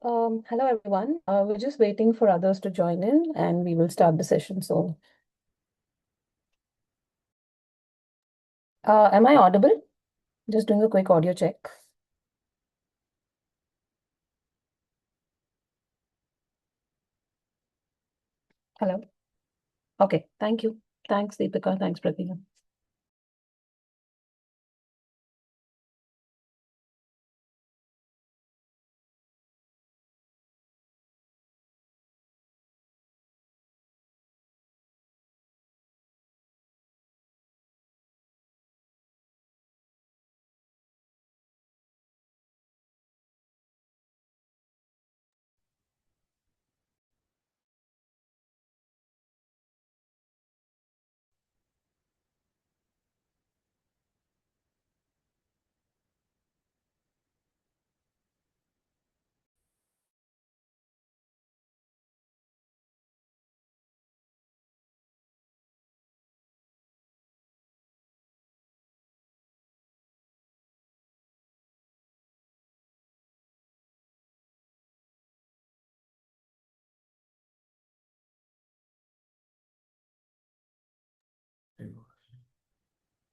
Hello everyone. We're just waiting for others to join in and we will start the session soon. Am I audible? Just doing a quick audio check. Hello. Okay, thank you. Thanks, Deepika. Thanks, Pratima.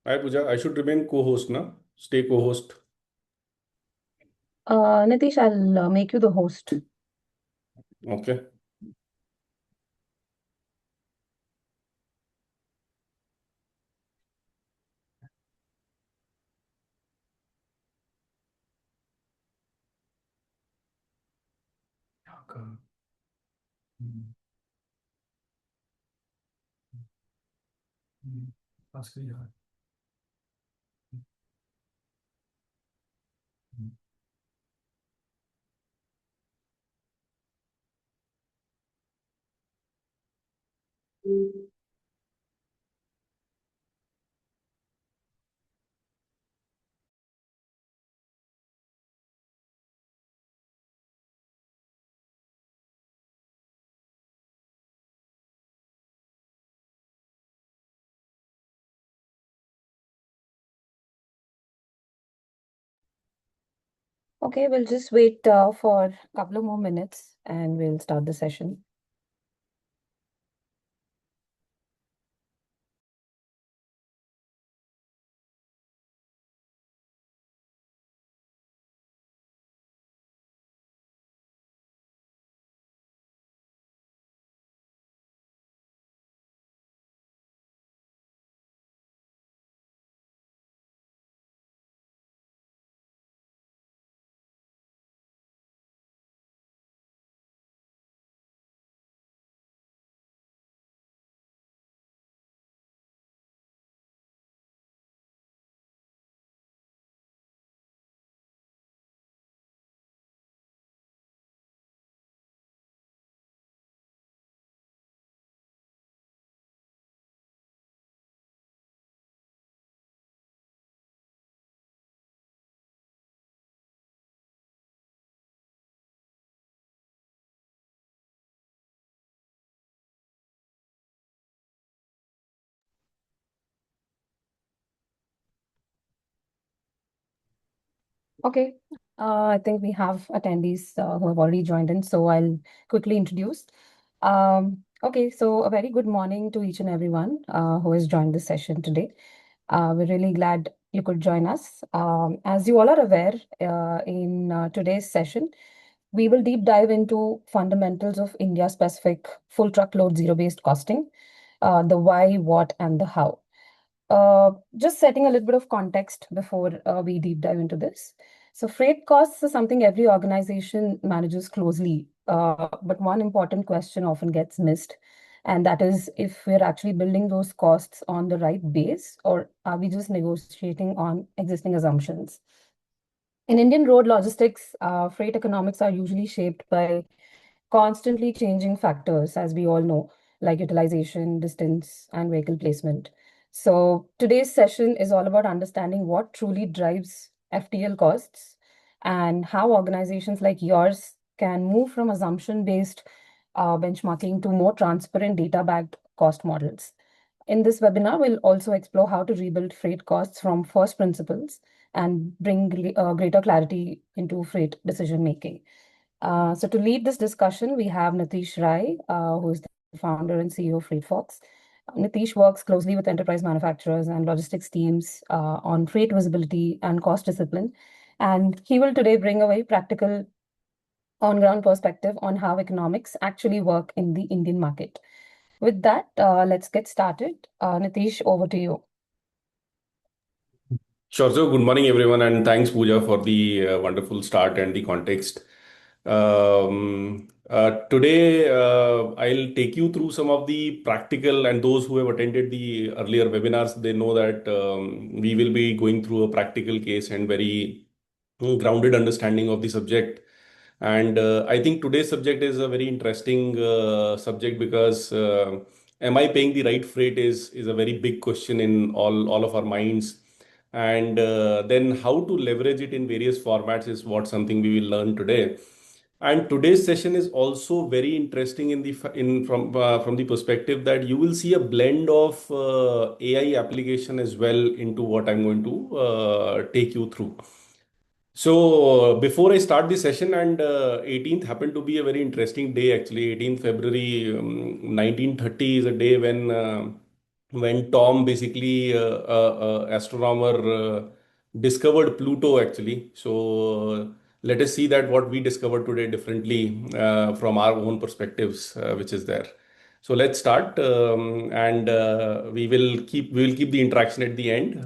Hi Pooja, I should remain co-host, na? Stay co-host. Nitish, I'll make you the host. Okay. Okay, we'll just wait for a couple of more minutes and we'll start the session. Okay, I think we have attendees who have already joined in, so I'll quickly introduce. Okay, so a very good morning to each and everyone who has joined this session today. We're really glad you could join us. As you all are aware, in today's session, we will deep dive into fundamentals of India-specific full truckload zero-based costing, the why, what, and the how. Just setting a little bit of context before we deep dive into this. So freight costs is something every organization manages closely, but one important question often gets missed, and that is if we're actually building those costs on the right base, or are we just negotiating on existing assumptions? In Indian road logistics, freight economics are usually shaped by constantly changing factors, as we all know, like utilization, distance, and vehicle placement. So today's session is all about understanding what truly drives FTL costs and how organizations like yours can move from assumption-based benchmarking to more transparent data-backed cost models. In this webinar, we'll also explore how to rebuild freight costs from first principles and bring greater clarity into freight decision making. So to lead this discussion, we have Nitish Rai, who is the founder and CEO of FreightFox. Nitish works closely with enterprise manufacturers and logistics teams on freight visibility and cost discipline. And he will today bring a very practical on-ground perspective on how economics actually work in the Indian market. With that, let's get started. Nitish, over to you. Sure. So, good morning, everyone, and thanks, Pooja, for the wonderful start and the context. Today, I'll take you through some of the practical, and those who have attended the earlier webinars, they know that we will be going through a practical case and very grounded understanding of the subject. And I think today's subject is a very interesting subject because am I paying the right freight is a very big question in all of our minds. And then how to leverage it in various formats is what something we will learn today. And today's session is also very interesting in the in from the perspective that you will see a blend of AI application as well into what I'm going to take you through. So before I start the session, and 18th happened to be a very interesting day actually. 18th February 1930 is a day when Tom basically astronomer discovered Pluto actually. So let us see that what we discovered today differently from our own perspectives, which is there. So let's start, and we will keep the interaction at the end.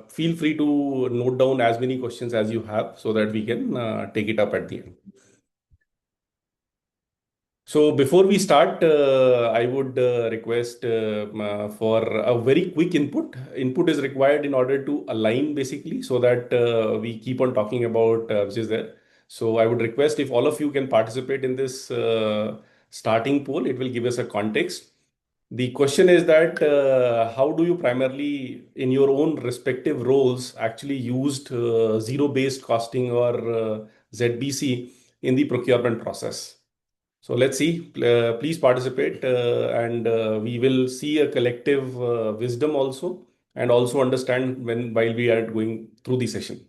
Feel free to note down as many questions as you have so that we can take it up at the end. So before we start, I would request for a very quick input. Input is required in order to align basically so that we keep on talking about which is there. So I would request if all of you can participate in this starting poll, it will give us a context. The question is that how do you primarily, in your own respective roles, actually used zero-based costing or ZBC in the procurement process? So let's see. Please participate, and we will see a collective wisdom also, and also understand when while we are going through the session.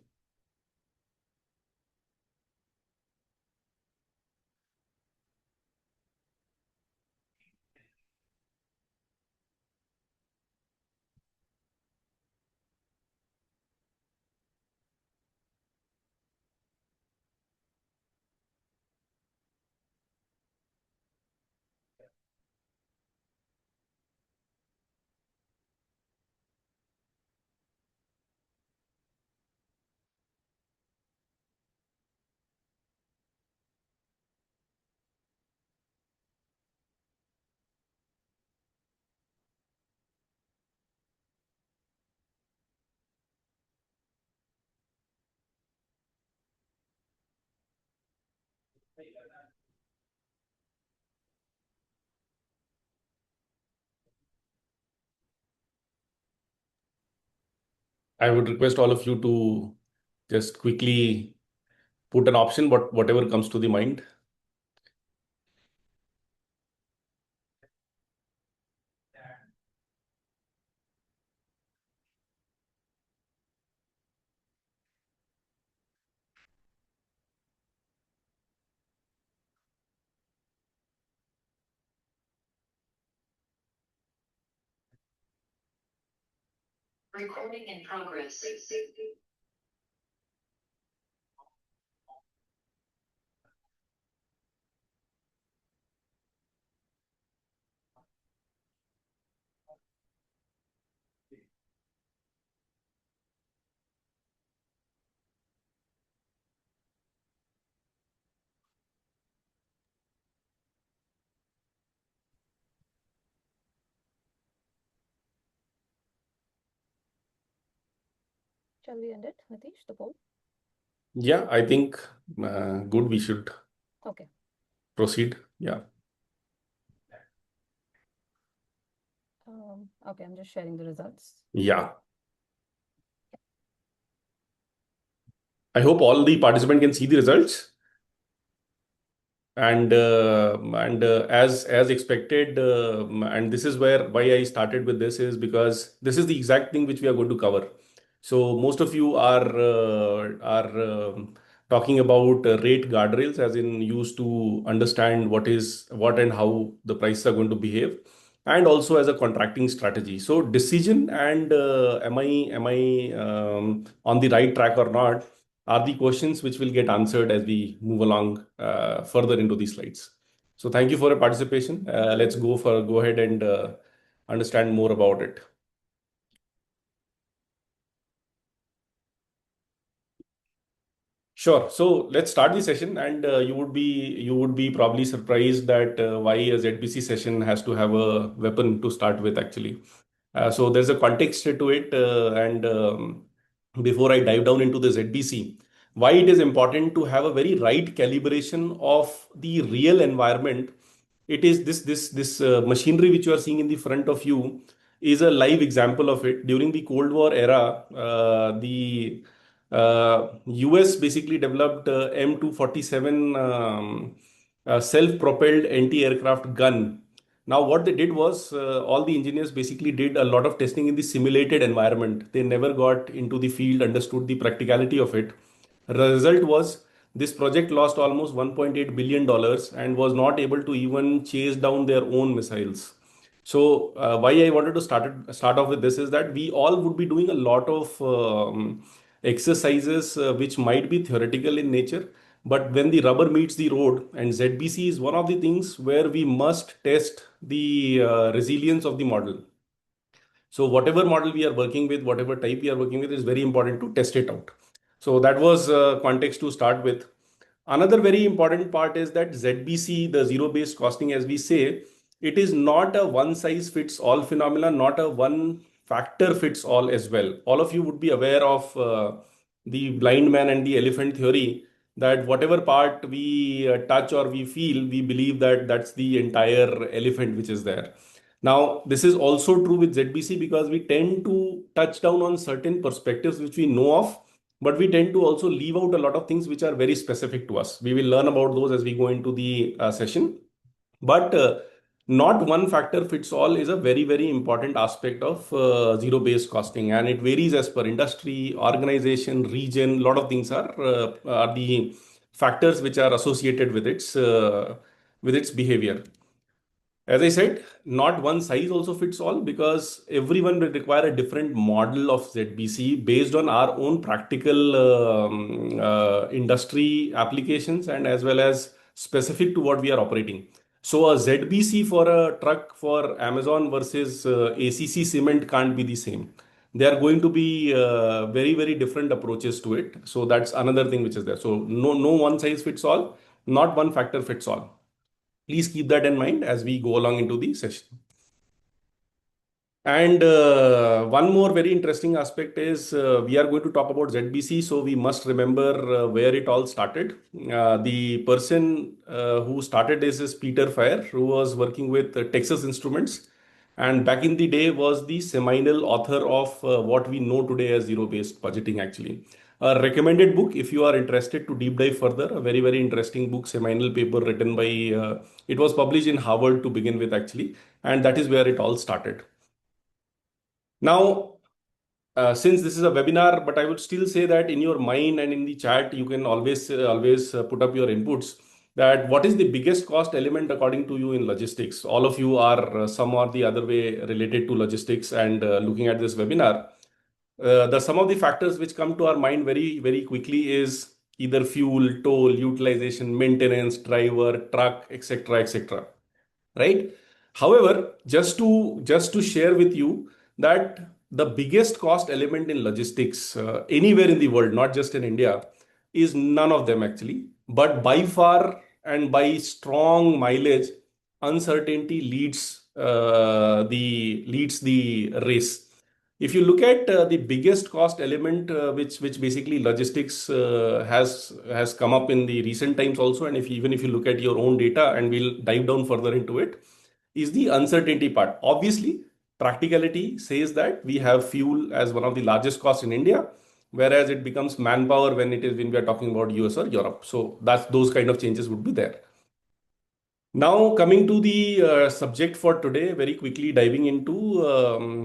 I would request all of you to just quickly put an option, but whatever comes to the mind. Recording in progress. Shall we end it, Nitish, the poll? Yeah, I think good. We should Okay. proceed. Yeah. Okay, I'm just sharing the results. Yeah. I hope all the participant can see the results. And as expected, and this is where why I started with this is because this is the exact thing which we are going to cover. So most of you are talking about rate guardrails, as in used to understand what and how the prices are going to behave, and also as a contracting strategy. So decision and am I on the right track or not are the questions which will get answered as we move along further into these slides. So thank you for your participation. Let's go ahead and understand more about it. Sure. So let's start the session, and you would be probably surprised that why a ZBC session has to have a weapon to start with, actually. So there's a context to it, and before I dive down into the ZBC, why it is important to have a very right calibration of the real environment. It is this machinery which you are seeing in the front of you is a live example of it. During the Cold War era, the US basically developed M247 self-propelled anti-aircraft gun. Now, what they did was all the engineers basically did a lot of testing in the simulated environment. They never got into the field, understood the practicality of it. The result was this project lost almost $1.8 billion and was not able to even chase down their own missiles. So, why I wanted to start off with this is that we all would be doing a lot of exercises which might be theoretical in nature, but when the rubber meets the road, and ZBC is one of the things where we must test the resilience of the model. So whatever model we are working with, whatever type we are working with, is very important to test it out. So that was context to start with. Another very important part is that ZBC, the zero-based costing, as we say, it is not a one-size-fits-all phenomenon, not a one factor fits all as well. All of you would be aware of the blind man and the elephant theory, that whatever part we touch or we feel, we believe that that's the entire elephant which is there. Now, this is also true with ZBC because we tend to touch down on certain perspectives which we know of, but we tend to also leave out a lot of things which are very specific to us. We will learn about those as we go into the session. But not one factor fits all is a very, very important aspect of zero-based costing, and it varies as per industry, organization, region. A lot of things are the factors which are associated with its behavior. As I said, not one size also fits all because everyone will require a different model of ZBC based on our own practical industry applications and as well as specific to what we are operating. So a ZBC for a truck for Amazon versus ACC cement can't be the same. They are going to be very, very different approaches to it. So that's another thing which is there. So no one size fits all, not one factor fits all. Please keep that in mind as we go along into the session. And one more very interesting aspect is we are going to talk about ZBC, so we must remember where it all started. The person who started this is Peter Fair, who was working with Texas Instruments, and back in the day was the seminal author of what we know today as zero-based budgeting, actually. A recommended book if you are interested to deep dive further, a very, very interesting book, seminal paper written by, it was published in Harvard to begin with, actually, and that is where it all started. Now, since this is a webinar, but I would still say that in your mind and in the chat, you can always put up your inputs. That what is the biggest cost element according to you in logistics? All of you are some or the other way related to logistics and looking at this webinar. The some of the factors which come to our mind very, very quickly is either fuel, toll, utilization, maintenance, driver, truck, etc., etc. Right? However, just to share with you that the biggest cost element in logistics anywhere in the world, not just in India, is none of them actually, but by far and by strong mileage, uncertainty leads the race. If you look at the biggest cost element, which basically logistics has come up in the recent times also, and even if you look at your own data, and we'll dive down further into it, is the uncertainty part. Obviously, practicality says that we have fuel as one of the largest costs in India, whereas it becomes manpower when we are talking about US or Europe. So that's those kind of changes would be there. Now, coming to the subject for today, very quickly diving into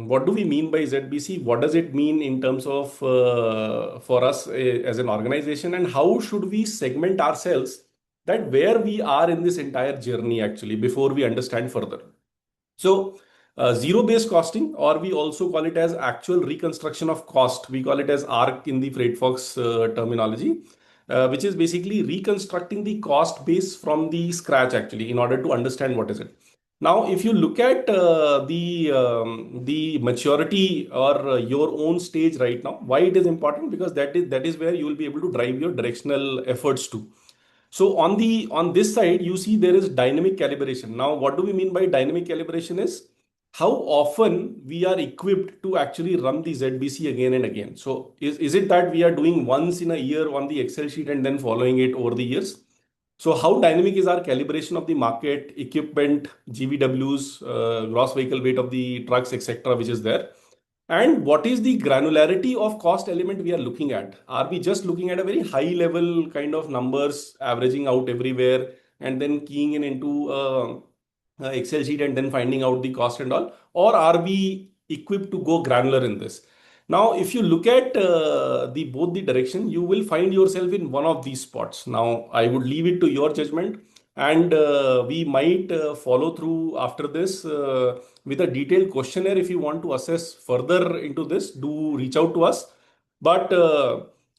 what do we mean by ZBC? What does it mean in terms of for us as an organization, and how should we segment ourselves that where we are in this entire journey actually before we understand further? So, zero-based costing, or we also call it as actual reconstruction of cost. We call it as ARC in the FreightFox terminology, which is basically reconstructing the cost base from the scratch actually in order to understand what is it. Now, if you look at the maturity or your own stage right now, why it is important? Because that is where you will be able to drive your directional efforts to. So on this side, you see there is dynamic calibration. Now, what do we mean by dynamic calibration is how often we are equipped to actually run the ZBC again and again. So is it that we are doing once in a year on the Excel sheet and then following it over the years? So how dynamic is our calibration of the market, equipment, GVWs, gross vehicle weight of the trucks, etc., which is there? And what is the granularity of cost element we are looking at? Are we just looking at a very high level kind of numbers averaging out everywhere and then keying in into Excel sheet and then finding out the cost and all? Or are we equipped to go granular in this? Now, if you look at the both the direction, you will find yourself in one of these spots. Now, I would leave it to your judgment, and we might follow through after this with a detailed questionnaire. If you want to assess further into this, do reach out to us. But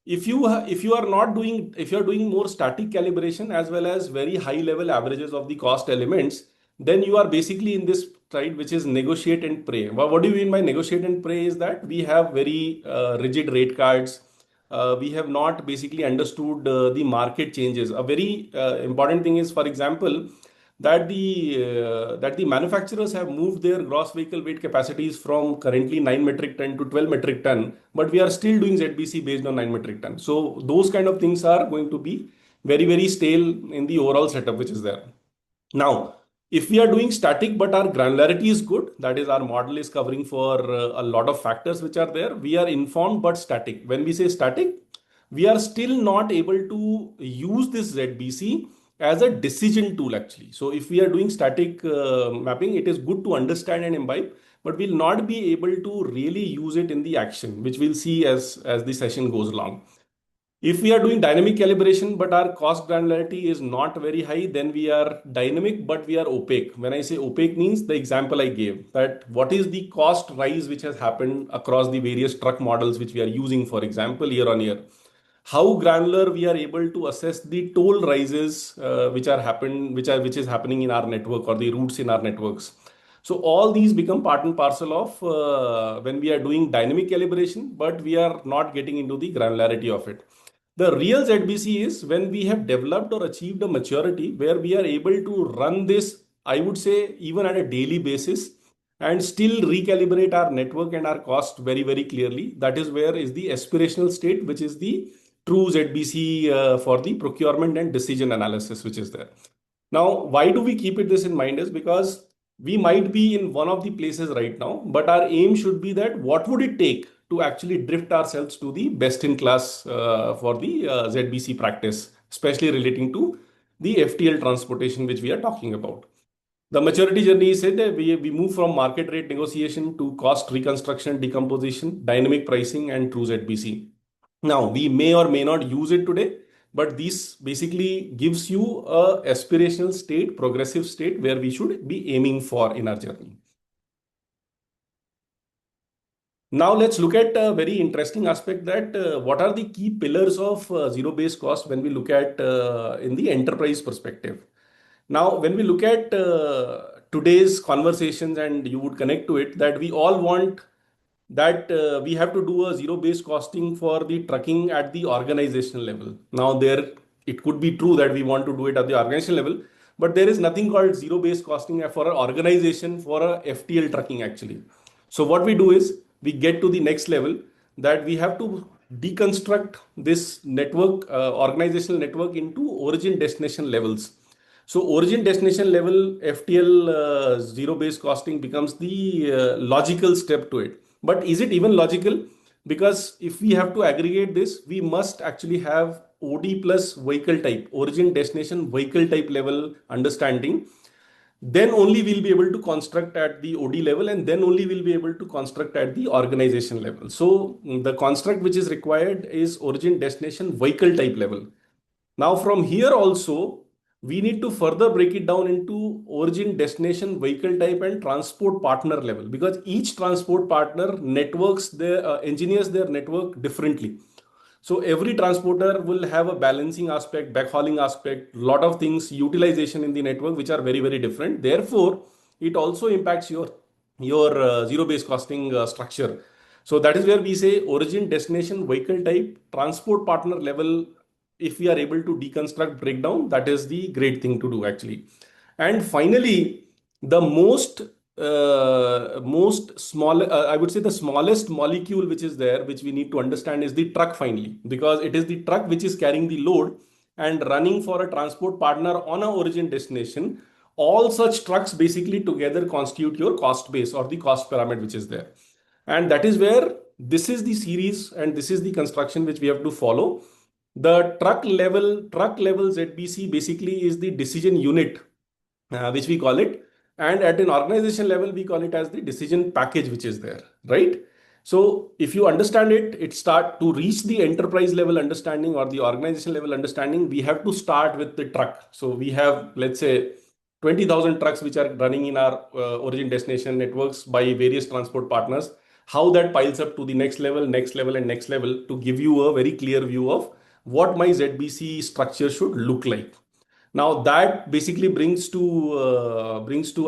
if you are not doing, if you are doing more static calibration as well as very high level averages of the cost elements, then you are basically in this side, which is negotiate and pray. What do you mean by negotiate and pray? Is that we have very rigid rate cards. We have not basically understood the market changes. A very important thing is, for example, that the manufacturers have moved their gross vehicle weight capacities from currently 9 metric ton to 12 metric ton, but we are still doing ZBC based on 9 metric ton. So those kind of things are going to be very stale in the overall setup which is there. Now, if we are doing static but our granularity is good, that is our model is covering for a lot of factors which are there, we are informed but static. When we say static, we are still not able to use this ZBC as a decision tool actually. So if we are doing static mapping, it is good to understand and imbibe, but we'll not be able to really use it in the action, which we'll see as the session goes along. If we are doing dynamic calibration, but our cost granularity is not very high, then we are dynamic, but we are opaque. When I say opaque means the example I gave, that what is the cost rise which has happened across the various truck models which we are using, for example, year on year. How granular we are able to assess the toll rises which is happening in our network or the routes in our networks. So all these become part and parcel of when we are doing dynamic calibration, but we are not getting into the granularity of it. The real ZBC is when we have developed or achieved a maturity where we are able to run this, I would say, even at a daily basis and still recalibrate our network and our cost very clearly. That is where is the aspirational state, which is the true ZBC for the procurement and decision analysis, which is there. Now, why do we keep it this in mind is because we might be in one of the places right now, but our aim should be that what would it take to actually drift ourselves to the best in class for the ZBC practice, especially relating to the FTL transportation, which we are talking about. The maturity journey is said that we move from market rate negotiation to cost reconstruction, decomposition, dynamic pricing, and true ZBC. Now, we may or may not use it today, but this basically gives you a aspirational state, progressive state where we should be aiming for in our journey. Now let's look at a very interesting aspect that what are the key pillars of zero-based cost when we look at in the enterprise perspective. Now, when we look at today's conversations and you would connect to it, that we all want that we have to do a zero-based costing for the trucking at the organizational level. Now, there it could be true that we want to do it at the organizational level, but there is nothing called zero-based costing for an organization for a FTL trucking actually. So what we do is we get to the next level that we have to deconstruct this network, organizational network into origin destination levels. So origin destination level FTL zero based costing becomes the logical step to it. But is it even logical? because if we have to aggregate this, we must actually have OD plus vehicle type, origin destination vehicle type level understanding. Then only we'll be able to construct at the OD level, and then only we'll be able to construct at the organization level. So the construct which is required is origin destination vehicle type level. Now from here also, we need to further break it down into origin, destination, vehicle type and transport partner level, because each transport partner networks their engineers their network differently. So every transporter will have a balancing aspect, backhauling aspect, lot of things, utilization in the network, which are very, very different. Therefore, it also impacts your zero-based costing structure. So that is where we say origin, destination, vehicle type, transport partner level. If we are able to deconstruct breakdown, that is the great thing to do actually. And finally, the most small, I would say the smallest molecule which is there, which we need to understand, is the truck finally, because it is the truck which is carrying the load and running for a transport partner on a origin destination. All such trucks basically together constitute your cost base or the cost pyramid which is there. And that is where this is the series and this is the construction which we have to follow. The truck level ZBC basically is the decision unit, which we call it, and at an organization level we call it as the decision package which is there, right? So if you understand it, it start to reach the enterprise level understanding or the organization level understanding, we have to start with the truck. So we have, let's say, 20,000 trucks which are running in our origin destination networks by various transport partners. How that piles up to the next level, next level and next level, to give you a very clear view of what my ZBC structure should look like. Now that basically brings to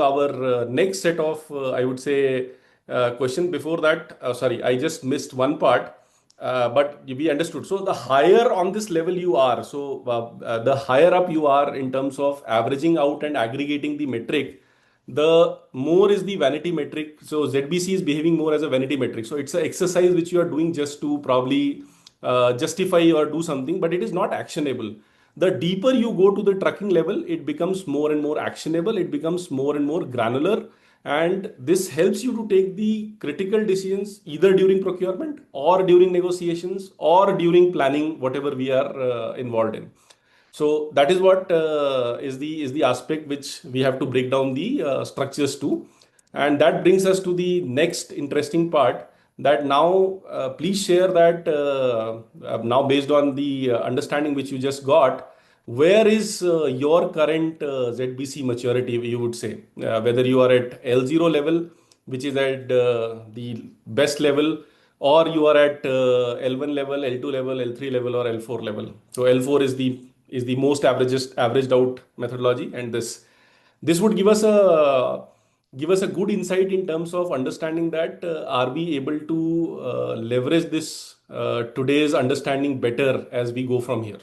our next set of, I would say, question. Before that, sorry, I just missed one part, but we understood. So the higher on this level you are, so the higher up you are in terms of averaging out and aggregating the metric, the more is the vanity metric. So ZBC is behaving more as a vanity metric. So it's an exercise which you are doing just to probably justify or do something, but it is not actionable. The deeper you go to the trucking level, it becomes more and more actionable, it becomes more and more granular, and this helps you to take the critical decisions either during procurement or during negotiations or during planning, whatever we are involved in. So that is what is the aspect which we have to break down the structures to. And that brings us to the next interesting part, that now please share that now, based on the understanding which you just got, where is your current ZBC maturity, you would say, whether you are at L0 level, which is at the best level, or you are at L1 level, L2 level, L3 level, or L4 level. So L4 is the most averaged out methodology, and this would give us a good insight in terms of understanding that are we able to leverage this today's understanding better as we go from here.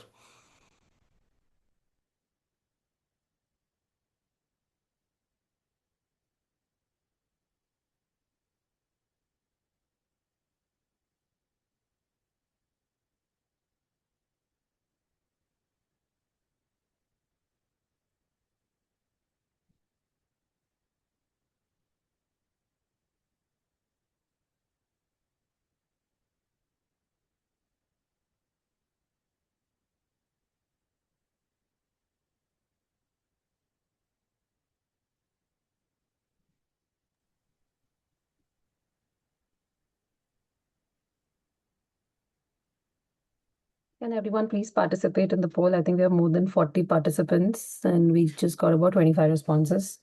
Can everyone please participate in the poll? I think we have more than 40 participants and we just got about 25 responses.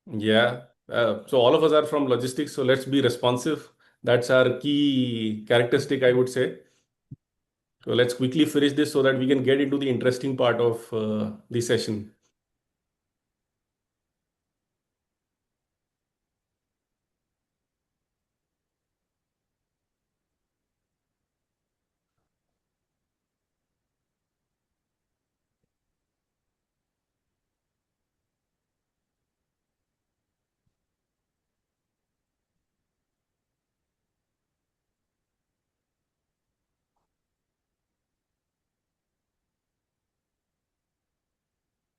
Yeah. So all of us are from logistics, so let's be responsive. That's our key characteristic, I would say. So let's quickly finish this so that we can get into the interesting part of the session.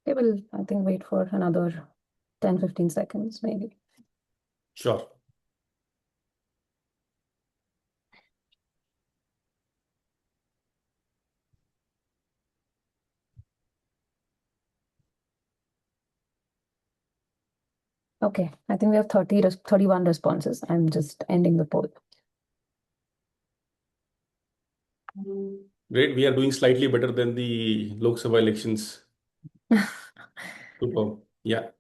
Okay, we'll, I think, wait for another 10-15 seconds, maybe. Sure. Okay, I think we have 31 responses. I'm just ending the poll. Great. We are doing slightly better than the Lok Sabha elections. Super. Yeah.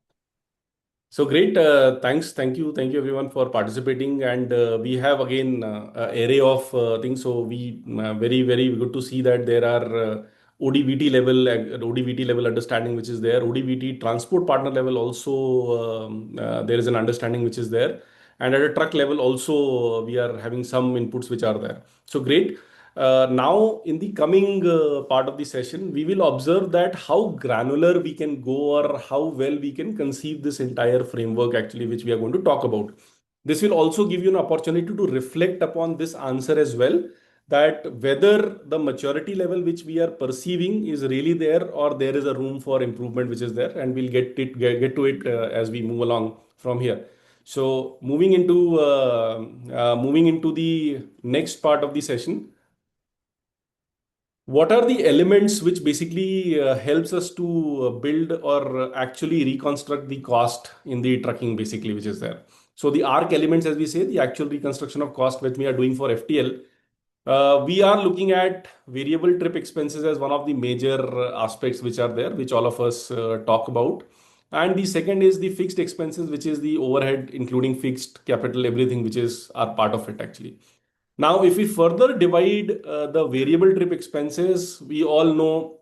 So great. Thank you everyone for participating. And we have again array of things. So we very good to see that there are ODVT level understanding which is there. ODVT transport partner level also there is an understanding which is there. And at a truck level also we are having some inputs which are there. So great. Now, in the coming part of the session, we will observe that how granular we can go or how well we can conceive this entire framework actually, which we are going to talk about. This will also give you an opportunity to reflect upon this answer as well, that whether the maturity level which we are perceiving is really there or there is a room for improvement which is there, and we'll get to it as we move along from here. So moving into the next part of the session, what are the elements which basically helps us to build or actually reconstruct the cost in the trucking basically which is there. So the arc elements, as we say, the actual reconstruction of cost which we are doing for FTL, we are looking at variable trip expenses as one of the major aspects which are there, which all of us talk about. And the second is the fixed expenses, which is the overhead, including fixed capital, everything which is are part of it actually. Now, if we further divide the variable trip expenses, we all know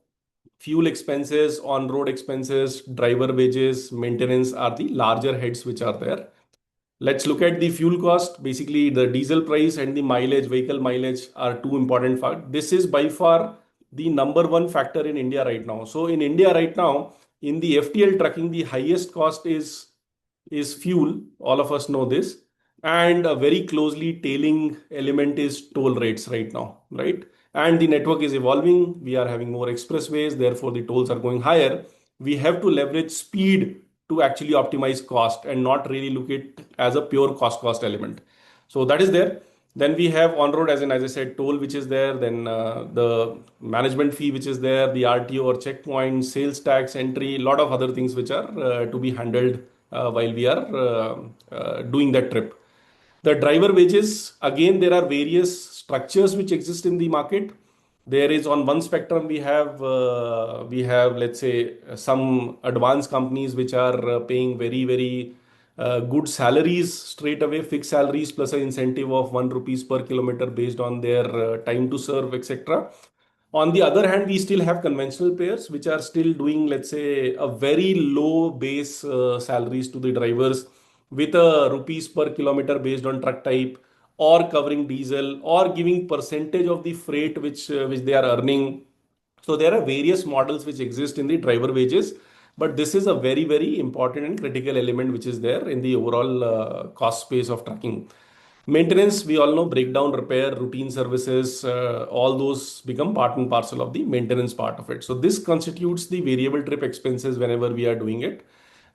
fuel expenses, on-road expenses, driver wages, maintenance are the larger heads which are there. Let's look at the fuel cost. Basically, the diesel price and the mileage, vehicle mileage are two important factors. This is by far the number one factor in India right now. So in India right now, in the FTL trucking, the highest cost is fuel. All of us know this. And a very closely tailing element is toll rates right now, right? And the network is evolving. We are having more expressways, therefore the tolls are going higher. We have to leverage speed to actually optimize cost and not really look at as a pure cost element. So that is there. Then we have on road, as I said, toll which is there. Then the management fee which is there, the RTO or checkpoint, sales tax, entry, a lot of other things which are to be handled while we are doing that trip. The driver wages, again, there are various structures which exist in the market. There is on one spectrum we have let's say some advanced companies which are paying very good salaries straight away, fixed salaries plus an incentive of 1 rupees per kilometer based on their time to serve, etc. On the other hand, we still have conventional payers which are still doing, let's say, a very low base salaries to the drivers with a rupees per kilometer based on truck type, or covering diesel, or giving percentage of the freight which they are earning. So there are various models which exist in the driver wages, but this is a very important and critical element which is there in the overall cost space of trucking. Maintenance, we all know, breakdown, repair, routine services, all those become part and parcel of the maintenance part of it. So this constitutes the variable trip expenses whenever we are doing it.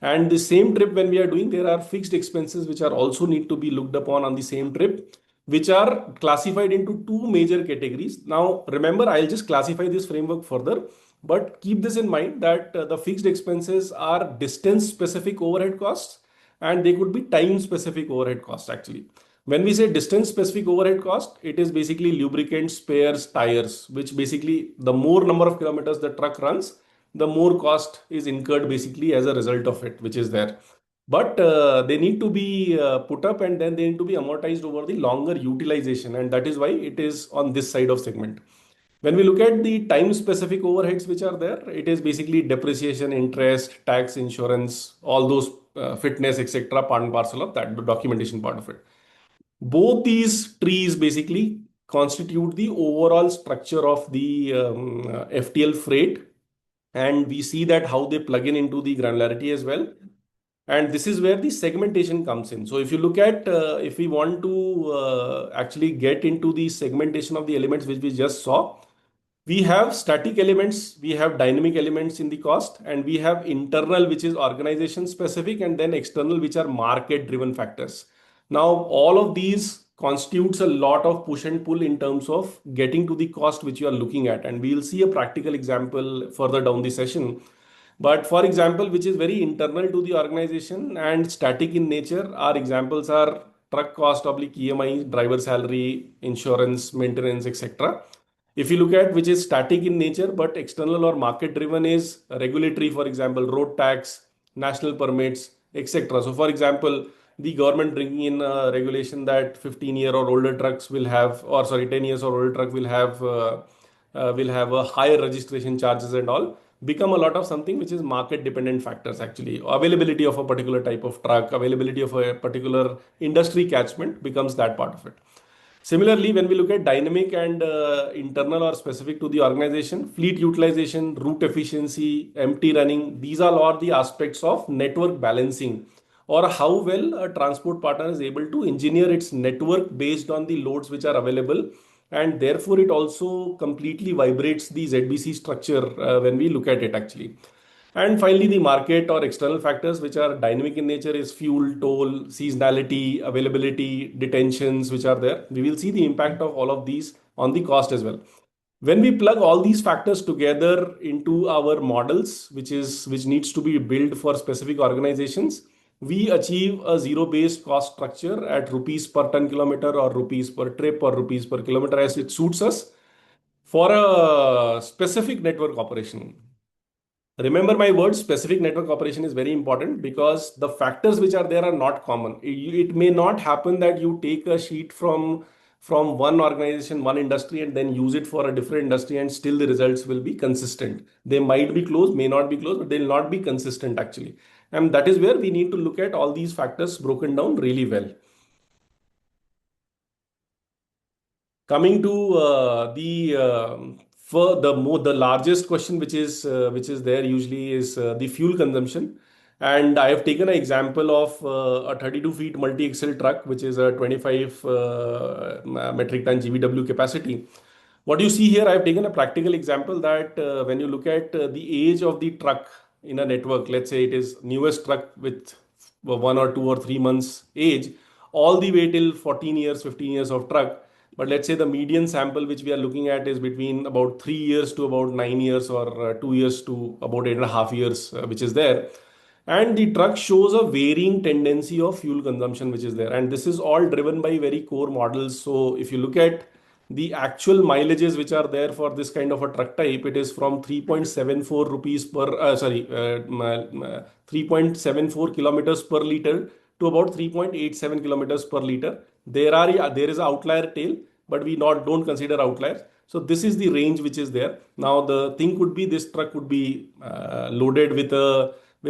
And the same trip when we are doing, there are fixed expenses which are also need to be looked upon on the same trip, which are classified into two major categories. Now, remember, I'll just classify this framework further, but keep this in mind that the fixed expenses are distance specific overhead costs, and they could be time specific overhead costs actually. When we say distance specific overhead cost, it is basically lubricants, spares, tires, which basically the more number of kilometers the truck runs, the more cost is incurred basically as a result of it, which is there. But they need to be put up and then they need to be amortized over the longer utilization. And that is why it is on this side of segment. When we look at the time specific overheads which are there, it is basically depreciation, interest, tax, insurance, all those fitness, etc. part and parcel of that, the documentation part of it. Both these trees basically constitute the overall structure of the FTL freight, and we see that how they plug in into the granularity as well. And this is where the segmentation comes in. So if you look at if we want to actually get into the segmentation of the elements which we just saw, we have static elements, we have dynamic elements in the cost, and we have internal, which is organization specific, and then external, which are market driven factors. Now, all of these constitutes a lot of push and pull in terms of getting to the cost which you are looking at. And we'll see a practical example further down the session. But for example, which is very internal to the organization and static in nature, our examples are truck cost oblique EMI, driver salary, insurance, maintenance, etc. If you look at which is static in nature but external or market driven is regulatory, for example, road tax, national permits, etc. So, for example, the government bringing in a regulation that 15-year or older trucks will have, or sorry, 10 years or older truck will have a higher registration charges and all become a lot of something which is market dependent factors actually. Availability of a particular type of truck, availability of a particular industry catchment becomes that part of it. Similarly, when we look at dynamic and internal or specific to the organization, fleet utilization, route efficiency, empty running, these are all the aspects of network balancing or how well a transport partner is able to engineer its network based on the loads which are available. And therefore, it also completely vibrates the ZBC structure when we look at it actually. And finally, the market or external factors which are dynamic in nature is fuel, toll, seasonality, availability, detentions which are there. We will see the impact of all of these on the cost as well. When we plug all these factors together into our models, which needs to be built for specific organizations, we achieve a zero-based cost structure at rupees per ton kilometer or rupees per trip or rupees per kilometer as it suits us for a specific network operation. Remember my words, specific network operation is very important because the factors which are there are not common. It may not happen that you take a sheet from one organization, one industry, and then use it for a different industry and still the results will be consistent. They might be close, may not be close, but they'll not be consistent actually. And that is where we need to look at all these factors broken down really well. Coming to for the largest question which is there usually is the fuel consumption, and I have taken an example of a 32 feet multi axle truck which is a 25 metric ton GVW capacity. What you see here, I have taken a practical example that when you look at the age of the truck in a network, let's say it is newest truck with 1 or 2 or 3 months age, all the way till 14 years, 15 years of truck. But let's say the median sample which we are looking at is between about 3 years to about 9 years or 2 years to about 8.5 years, which is there. And the truck shows a varying tendency of fuel consumption, which is there. And this is all driven by very core models. So if you look at the actual mileages which are there for this kind of a truck type, it is from 3.74 rupees per, 3.74 kilometers per liter to about 3.87 kilometers per liter. There is an outlier tail, but we not don't consider outliers. So this is the range which is there. Now the thing could be this truck could be loaded with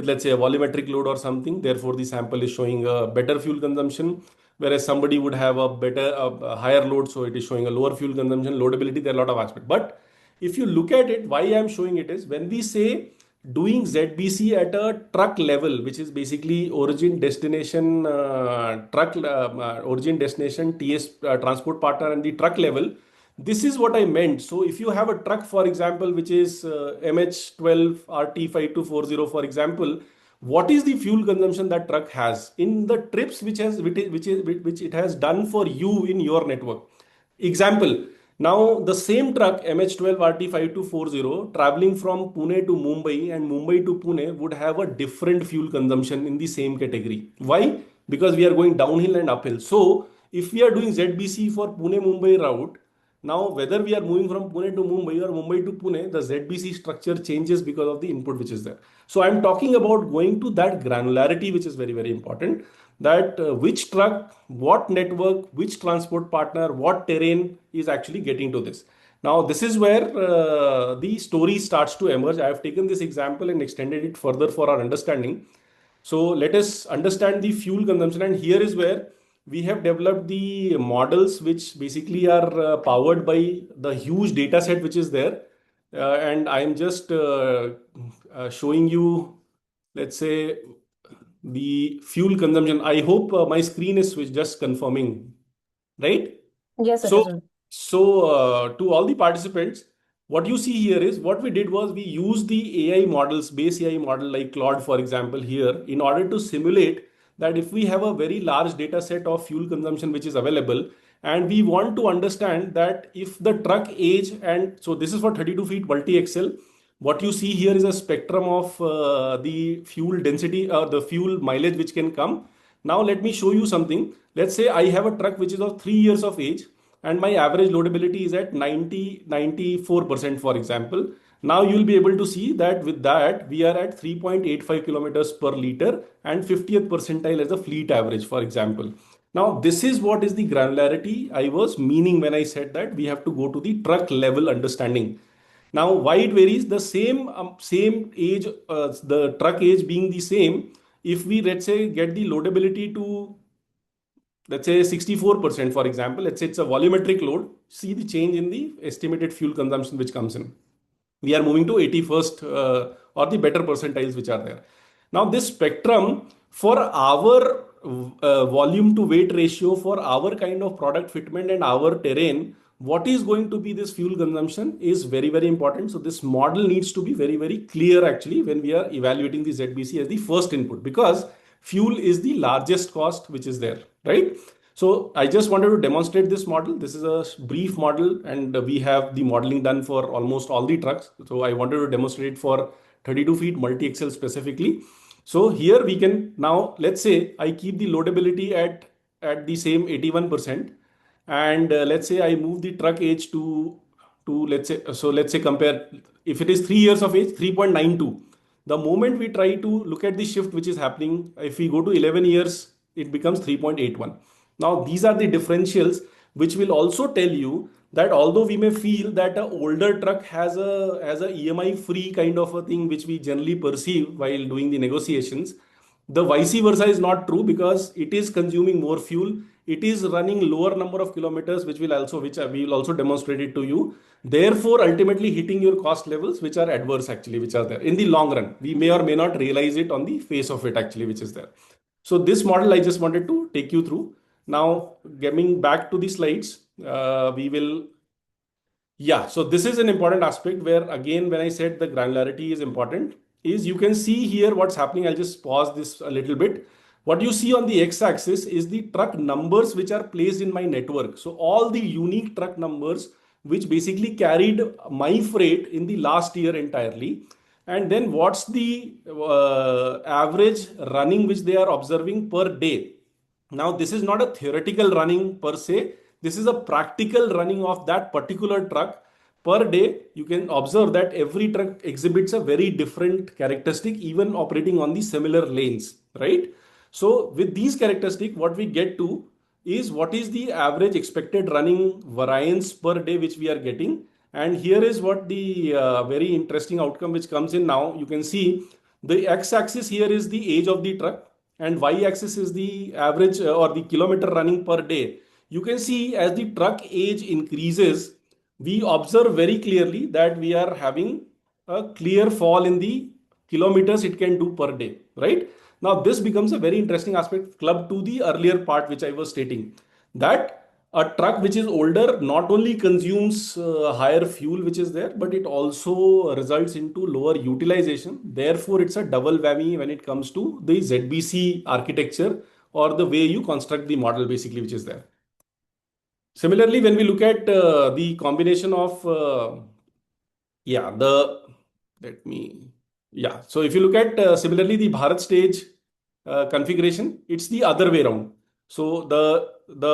let's say a volumetric load or something. Therefore, the sample is showing a better fuel consumption, whereas somebody would have a higher load, so it is showing a lower fuel consumption, loadability. There are a lot of aspects. But if you look at it, why I am showing it is when we say doing ZBC at a truck level, which is basically origin destination origin destination TS transport partner and the truck level. This is what I meant. So if you have a truck, for example, which is MH12 RT5240, for example, what is the fuel consumption that truck has in the trips which it has done for you in your network? Example, now the same truck MH12 RT5240 traveling from Pune to Mumbai and Mumbai to Pune would have a different fuel consumption in the same category. Why? Because we are going downhill and uphill. So if we are doing ZBC for Pune Mumbai route, now whether we are moving from Pune to Mumbai or Mumbai to Pune, the ZBC structure changes because of the input which is there. So I'm talking about going to that granularity, which is very, very important, that which truck, what network, which transport partner, what terrain is actually getting to this. Now, this is where the story starts to emerge. I have taken this example and extended it further for our understanding. So let us understand the fuel consumption, and here is where we have developed the models which basically are powered by the huge data set which is there. And I am just showing you, let's say, the fuel consumption. I hope my screen is switched, just confirming, right? Yes, it So, is. to all the participants, what you see here is what we did was we used the AI models, base AI model like Claude, for example, here in order to simulate that if we have a very large data set of fuel consumption which is available, and we want to understand that if the truck age, and so this is for 32 feet multi axle, What you see here is a spectrum of the fuel density or the fuel mileage which can come. Now let me show you something. Let's say I have a truck which is of 3 years of age and my average loadability is at 94%, for example. Now you will be able to see that with that we are at 3.85 kilometers per liter and 50th percentile as a fleet average, for example. Now this is what is the granularity I was meaning when I said that we have to go to the truck level understanding. Now, why it varies? The same age, the truck age being the same. If we, let's say, get the loadability to, let's say, 64%, for example, let's say it's a volumetric load, see the change in the estimated fuel consumption which comes in. We are moving to 81st or the better percentiles which are there. Now, this spectrum for our volume to weight ratio, for our kind of product fitment and our terrain, what is going to be this fuel consumption is very, very important. So this model needs to be very, very clear actually when we are evaluating the ZBC as the first input, because fuel is the largest cost which is there, right? So I just wanted to demonstrate this model. This is a brief model and we have the modeling done for almost all the trucks. So I wanted to demonstrate it for 32 feet multi-axle specifically. So here we can now, let's say I keep the loadability at the same 81%, and let's say I move the truck age to let's say compare, if it is 3 years of age, 3.92. The moment we try to look at the shift which is happening, if we go to 11 years, it becomes 3.81. Now these are the differentials which will also tell you that although we may feel that an older truck has a EMI free kind of a thing which we generally perceive while doing the negotiations, the vice versa is not true, because it is consuming more fuel, it is running lower number of kilometers, which we will also demonstrate it to you, therefore ultimately hitting your cost levels which are adverse actually, which are there in the long run. We may or may not realize it on the face of it actually, which is there. So this model I just wanted to take you through. Now getting back to the slides, we will, yeah, so this is an important aspect where again, when I said the granularity is important, is you can see here what's happening. I'll just pause this a little bit. What you see on the x-axis is the truck numbers which are placed in my network. So all the unique truck numbers which basically carried my freight in the last year entirely. And then what's the average running which they are observing per day. Now, this is not a theoretical running per se. This is a practical running of that particular truck per day. You can observe that every truck exhibits a very different characteristic, even operating on the similar lanes, right? So with these characteristics, what we get to is what is the average expected running variance per day which we are getting. And here is what the very interesting outcome which comes in now. You can see the x-axis here is the age of the truck and y-axis is the average or the kilometer running per day. You can see as the truck age increases, we observe very clearly that we are having a clear fall in the kilometers it can do per day, right? Now this becomes a very interesting aspect club to the earlier part which I was stating, that a truck which is older not only consumes higher fuel which is there, but it also results into lower utilization. Therefore, it's a double whammy when it comes to the ZBC architecture or the way you construct the model basically which is there. Similarly, when we look at the combination of yeah, so if you look at similarly the Bharat stage configuration, it's the other way around. So the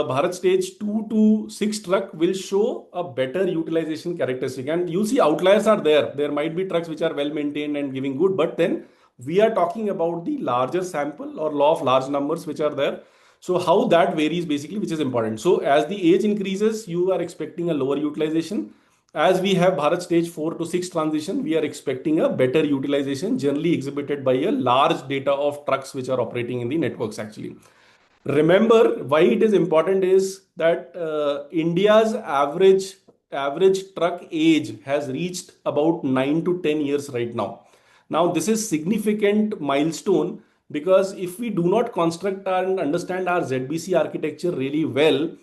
Bharat stage 2 to 6 truck will show a better utilization characteristic, and you'll see outliers are there. There might be trucks which are well maintained and giving good, but then we are talking about the larger sample or law of large numbers which are there. So how that varies basically, which is important. So as the age increases, you are expecting a lower utilization. As we have Bharat stage 4 to 6 transition, we are expecting a better utilization, generally exhibited by a large data of trucks which are operating in the networks actually. Remember, why it is important is that India's average truck age has reached about 9 to 10 years right now. Now, this is significant milestone, because if we do not construct and understand our ZBC architecture really well,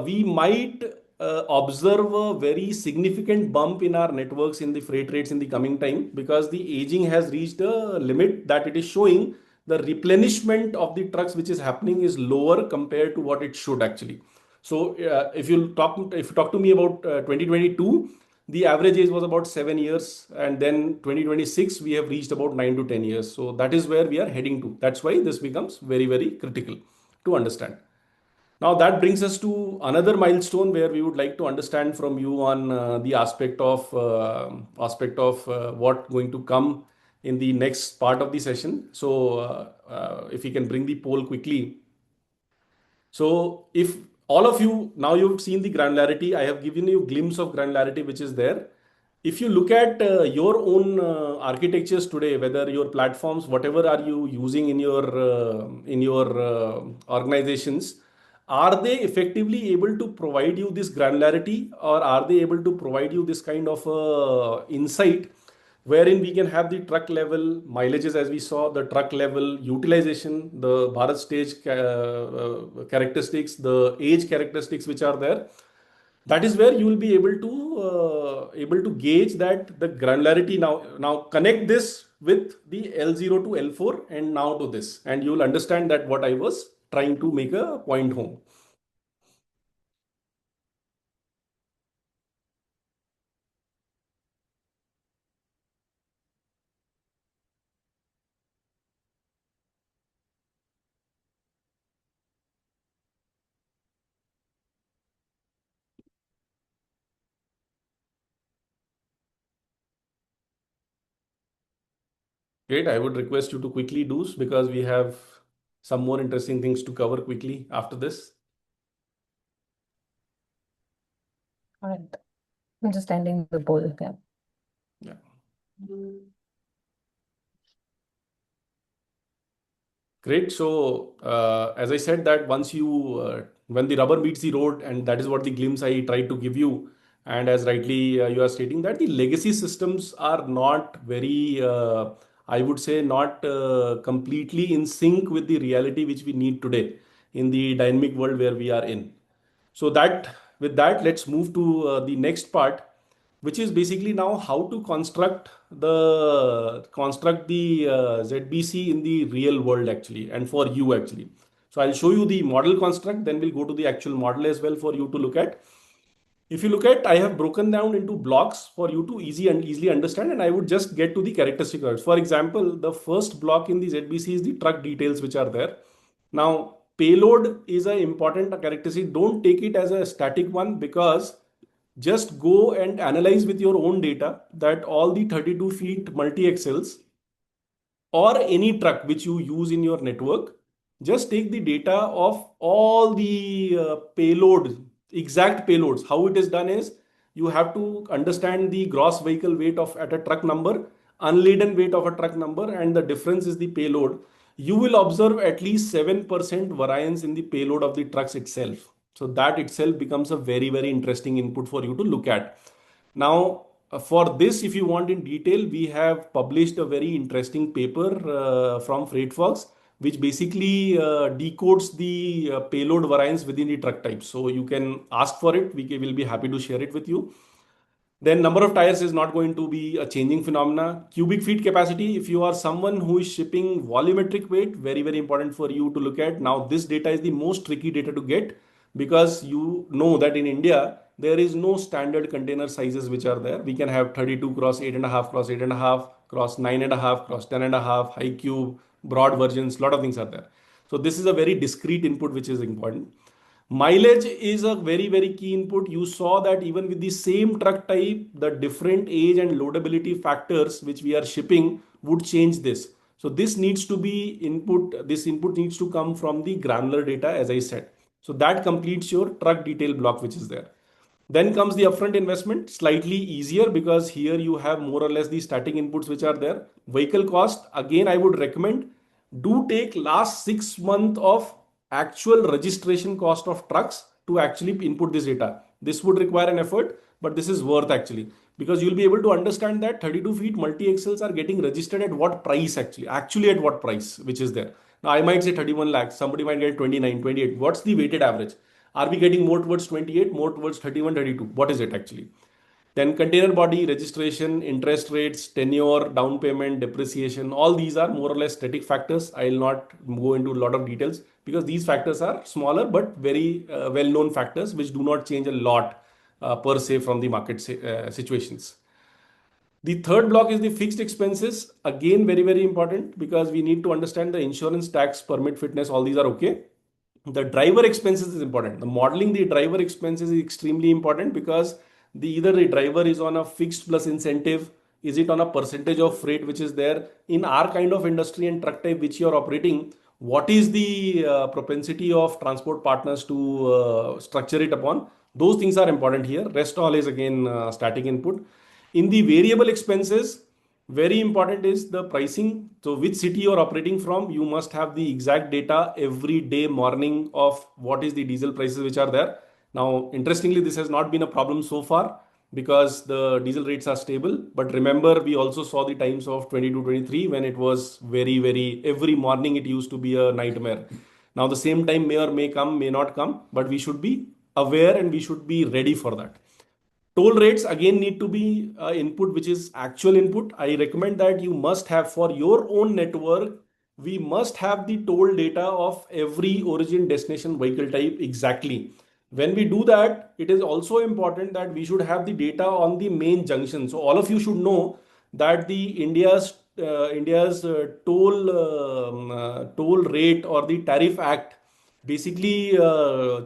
we might observe a very significant bump in our networks in the freight rates in the coming time, because the aging has reached a limit that it is showing the replenishment of the trucks which is happening is lower compared to what it should actually. So if you talk to me about 2022, the average age was about 7 years, and then 2026 we have reached about 9 to 10 years. So that is where we are heading to. That's why this becomes very, very critical to understand. Now that brings us to another milestone where we would like to understand from you on the aspect of what going to come in the next part of the session. So if we can bring the poll quickly. So if all of you, now you've seen the granularity, I have given you a glimpse of granularity which is there. If you look at your own architectures today, whether your platforms, whatever are you using in your organizations, are they effectively able to provide you this granularity, or are they able to provide you this kind of insight wherein we can have the truck level mileages, as we saw, the truck level utilization, the Bharat stage characteristics, the age characteristics which are there. That is where you will be able to gauge that the granularity. Now connect this with the L0 to L4 and now to this, and you will understand that what I was trying to make a point home. Great. I would request you to quickly do, because we have some more interesting things to cover quickly after this. All right. I'm just ending the poll. Yeah. Yeah. Great. So as I said, that once when the rubber meets the road, and that is what the glimpse I tried to give you. And as rightly you are stating that the legacy systems are not very, I would say, not completely in sync with the reality which we need today in the dynamic world where we are in. So with that, let's move to the next part, which is basically now how to construct the ZBC in the real world actually, and for you actually. So I'll show you the model construct, then we'll go to the actual model as well for you to look at. If you look at, I have broken down into blocks for you to easily understand, and I would just get to the characteristic words. For example, the first block in the ZBC is the truck details which are there. Now, payload is an important characteristic. Don't take it as a static one, because just go and analyze with your own data that all the 32 feet multi-axles or any truck which you use in your network, just take the data of all the exact payloads. How it is done is, you have to understand the gross vehicle weight of at a truck number, unladen weight of a truck number, and the difference is the payload. You will observe at least 7% variance in the payload of the trucks itself. So that itself becomes a very, very interesting input for you to look at. Now, for this, if you want in detail, we have published a very interesting paper from FreightFox, which basically decodes the payload variance within the truck type. So you can ask for it. We will be happy to share it with you. Then number of tires is not going to be a changing phenomena. Cubic feet capacity, if you are someone who is shipping volumetric weight, very, very important for you to look at. Now, this data is the most tricky data to get, because you know that in India, there is no standard container sizes which are there. We can have 32 cross 8.5 cross 8.5 cross 9.5 cross 10.5, high cube, broad versions, lot of things are there. So this is a very discrete input which is important. Mileage is a very, very key input. You saw that even with the same truck type, the different age and loadability factors which we are shipping would change this. So this needs to be input. This input needs to come from the granular data, as I said. So that completes your truck detail block, which is there. Then comes the upfront investment, slightly easier, because here you have more or less the static inputs which are there. Vehicle cost, again, I would recommend, do take last 6 months of actual registration cost of trucks to actually input this data. This would require an effort, but this is worth actually, because you'll be able to understand that 32 feet multi-axles are getting registered at what price actually at what price, which is there. Now I might say 31 lakhs, somebody might get 29, 28. What's the weighted average? Are we getting more towards 28, more towards 31, 32? What is it actually? Then container body, registration, interest rates, tenure, down payment, depreciation, all these are more or less static factors. I will not go into a lot of details, because these factors are smaller but very well-known factors which do not change a lot per se from the market situations. The third block is the fixed expenses. Again, very, very important because we need to understand the insurance, tax, permit, fitness, all these are okay. The driver expenses is important. The modeling the driver expenses is extremely important because either the driver is on a fixed plus incentive, is it on a percentage of freight which is there in our kind of industry and truck type which you are operating. What is the propensity of transport partners to structure it upon? Those things are important here. Rest all is again static input. In the variable expenses, very important is the pricing. So which city you're operating from, you must have the exact data every day morning of what is the diesel prices which are there. Now, interestingly, this has not been a problem so far because the diesel rates are stable. But remember, we also saw the times of 22-23 when it was very, very, every morning it used to be a nightmare. Now, the same time may or may come, may not come, but we should be aware and we should be ready for that. Toll rates again need to be input which is actual input. I recommend that you must have for your own network, we must have the toll data of every origin destination vehicle type exactly. When we do that, it is also important that we should have the data on the main junction. So all of you should know that the India's toll rate or the tariff act basically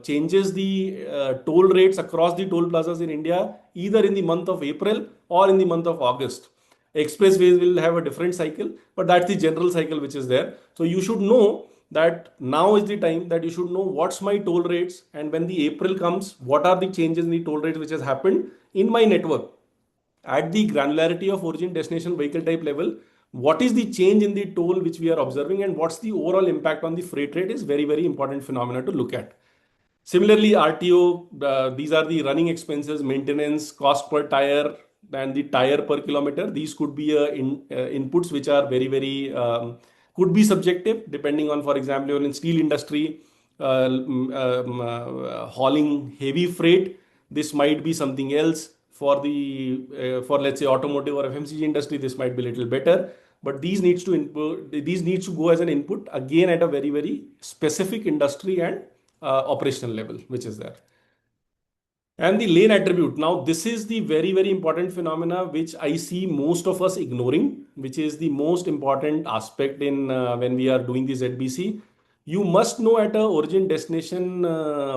changes the toll rates across the toll plazas in India either in the month of April or in the month of August. Expressways will have a different cycle, but that's the general cycle which is there. So you should know that now is the time that you should know what's my toll rates, and when the April comes, what are the changes in the toll rates which has happened in my network at the granularity of origin destination vehicle type level. What is the change in the toll which we are observing and what's the overall impact on the freight rate is very, very important phenomena to look at. Similarly, RTO, these are the running expenses, maintenance, cost per tire, and the tire per kilometer. These could be inputs which are very, very, could be subjective depending on, for example, you're in steel industry, hauling heavy freight. This might be something else. For let's say automotive or FMCG industry, this might be a little better. But these needs to input, these needs to go as an input again at a very, very specific industry and operational level, which is there. And the lane attribute. Now, this is the very, very important phenomena which I see most of us ignoring, which is the most important aspect in when we are doing the ZBC. You must know at a origin destination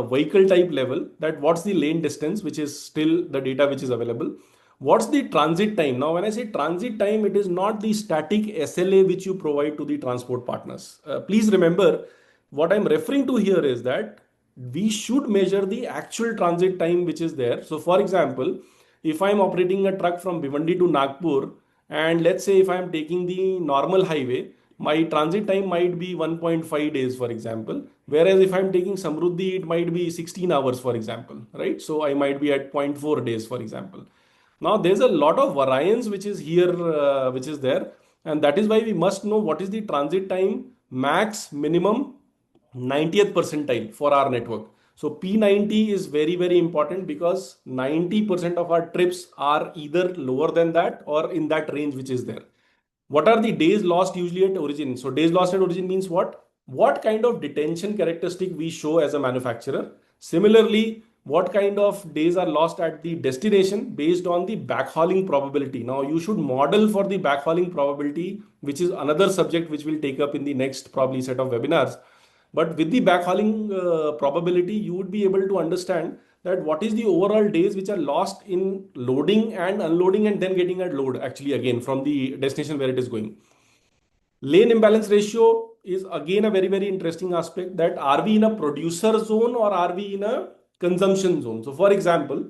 vehicle type level that what's the lane distance, which is still the data which is available. What's the transit time? Now, when I say transit time, it is not the static SLA which you provide to the transport partners. Please remember, what I'm referring to here is that we should measure the actual transit time which is there. So, for example, if I'm operating a truck from Bhiwandi to Nagpur, and let's say if I'm taking the normal highway, my transit time might be 1.5 days, for example. Whereas if I'm taking Samruddhi, it might be 16 hours, for example, right? So I might be at zero point 0.4 days, for example. Now there's a lot of variance which is here, which is there, and that is why we must know what is the transit time max minimum 90th percentile for our network. So P90 is very, very important because 90% of our trips are either lower than that or in that range which is there. What are the days lost usually at origin? So days lost at origin means what? What kind of detention characteristic we show as a manufacturer. Similarly, what kind of days are lost at the destination based on the backhauling probability. Now you should model for the backhauling probability, which is another subject which we'll take up in the next probably set of webinars. But with the backhauling probability, you would be able to understand that what is the overall days which are lost in loading and unloading and then getting at load actually again from the destination where it is going. Lane imbalance ratio is again a very, very interesting aspect, that are we in a producer zone or are we in a consumption zone? So for example,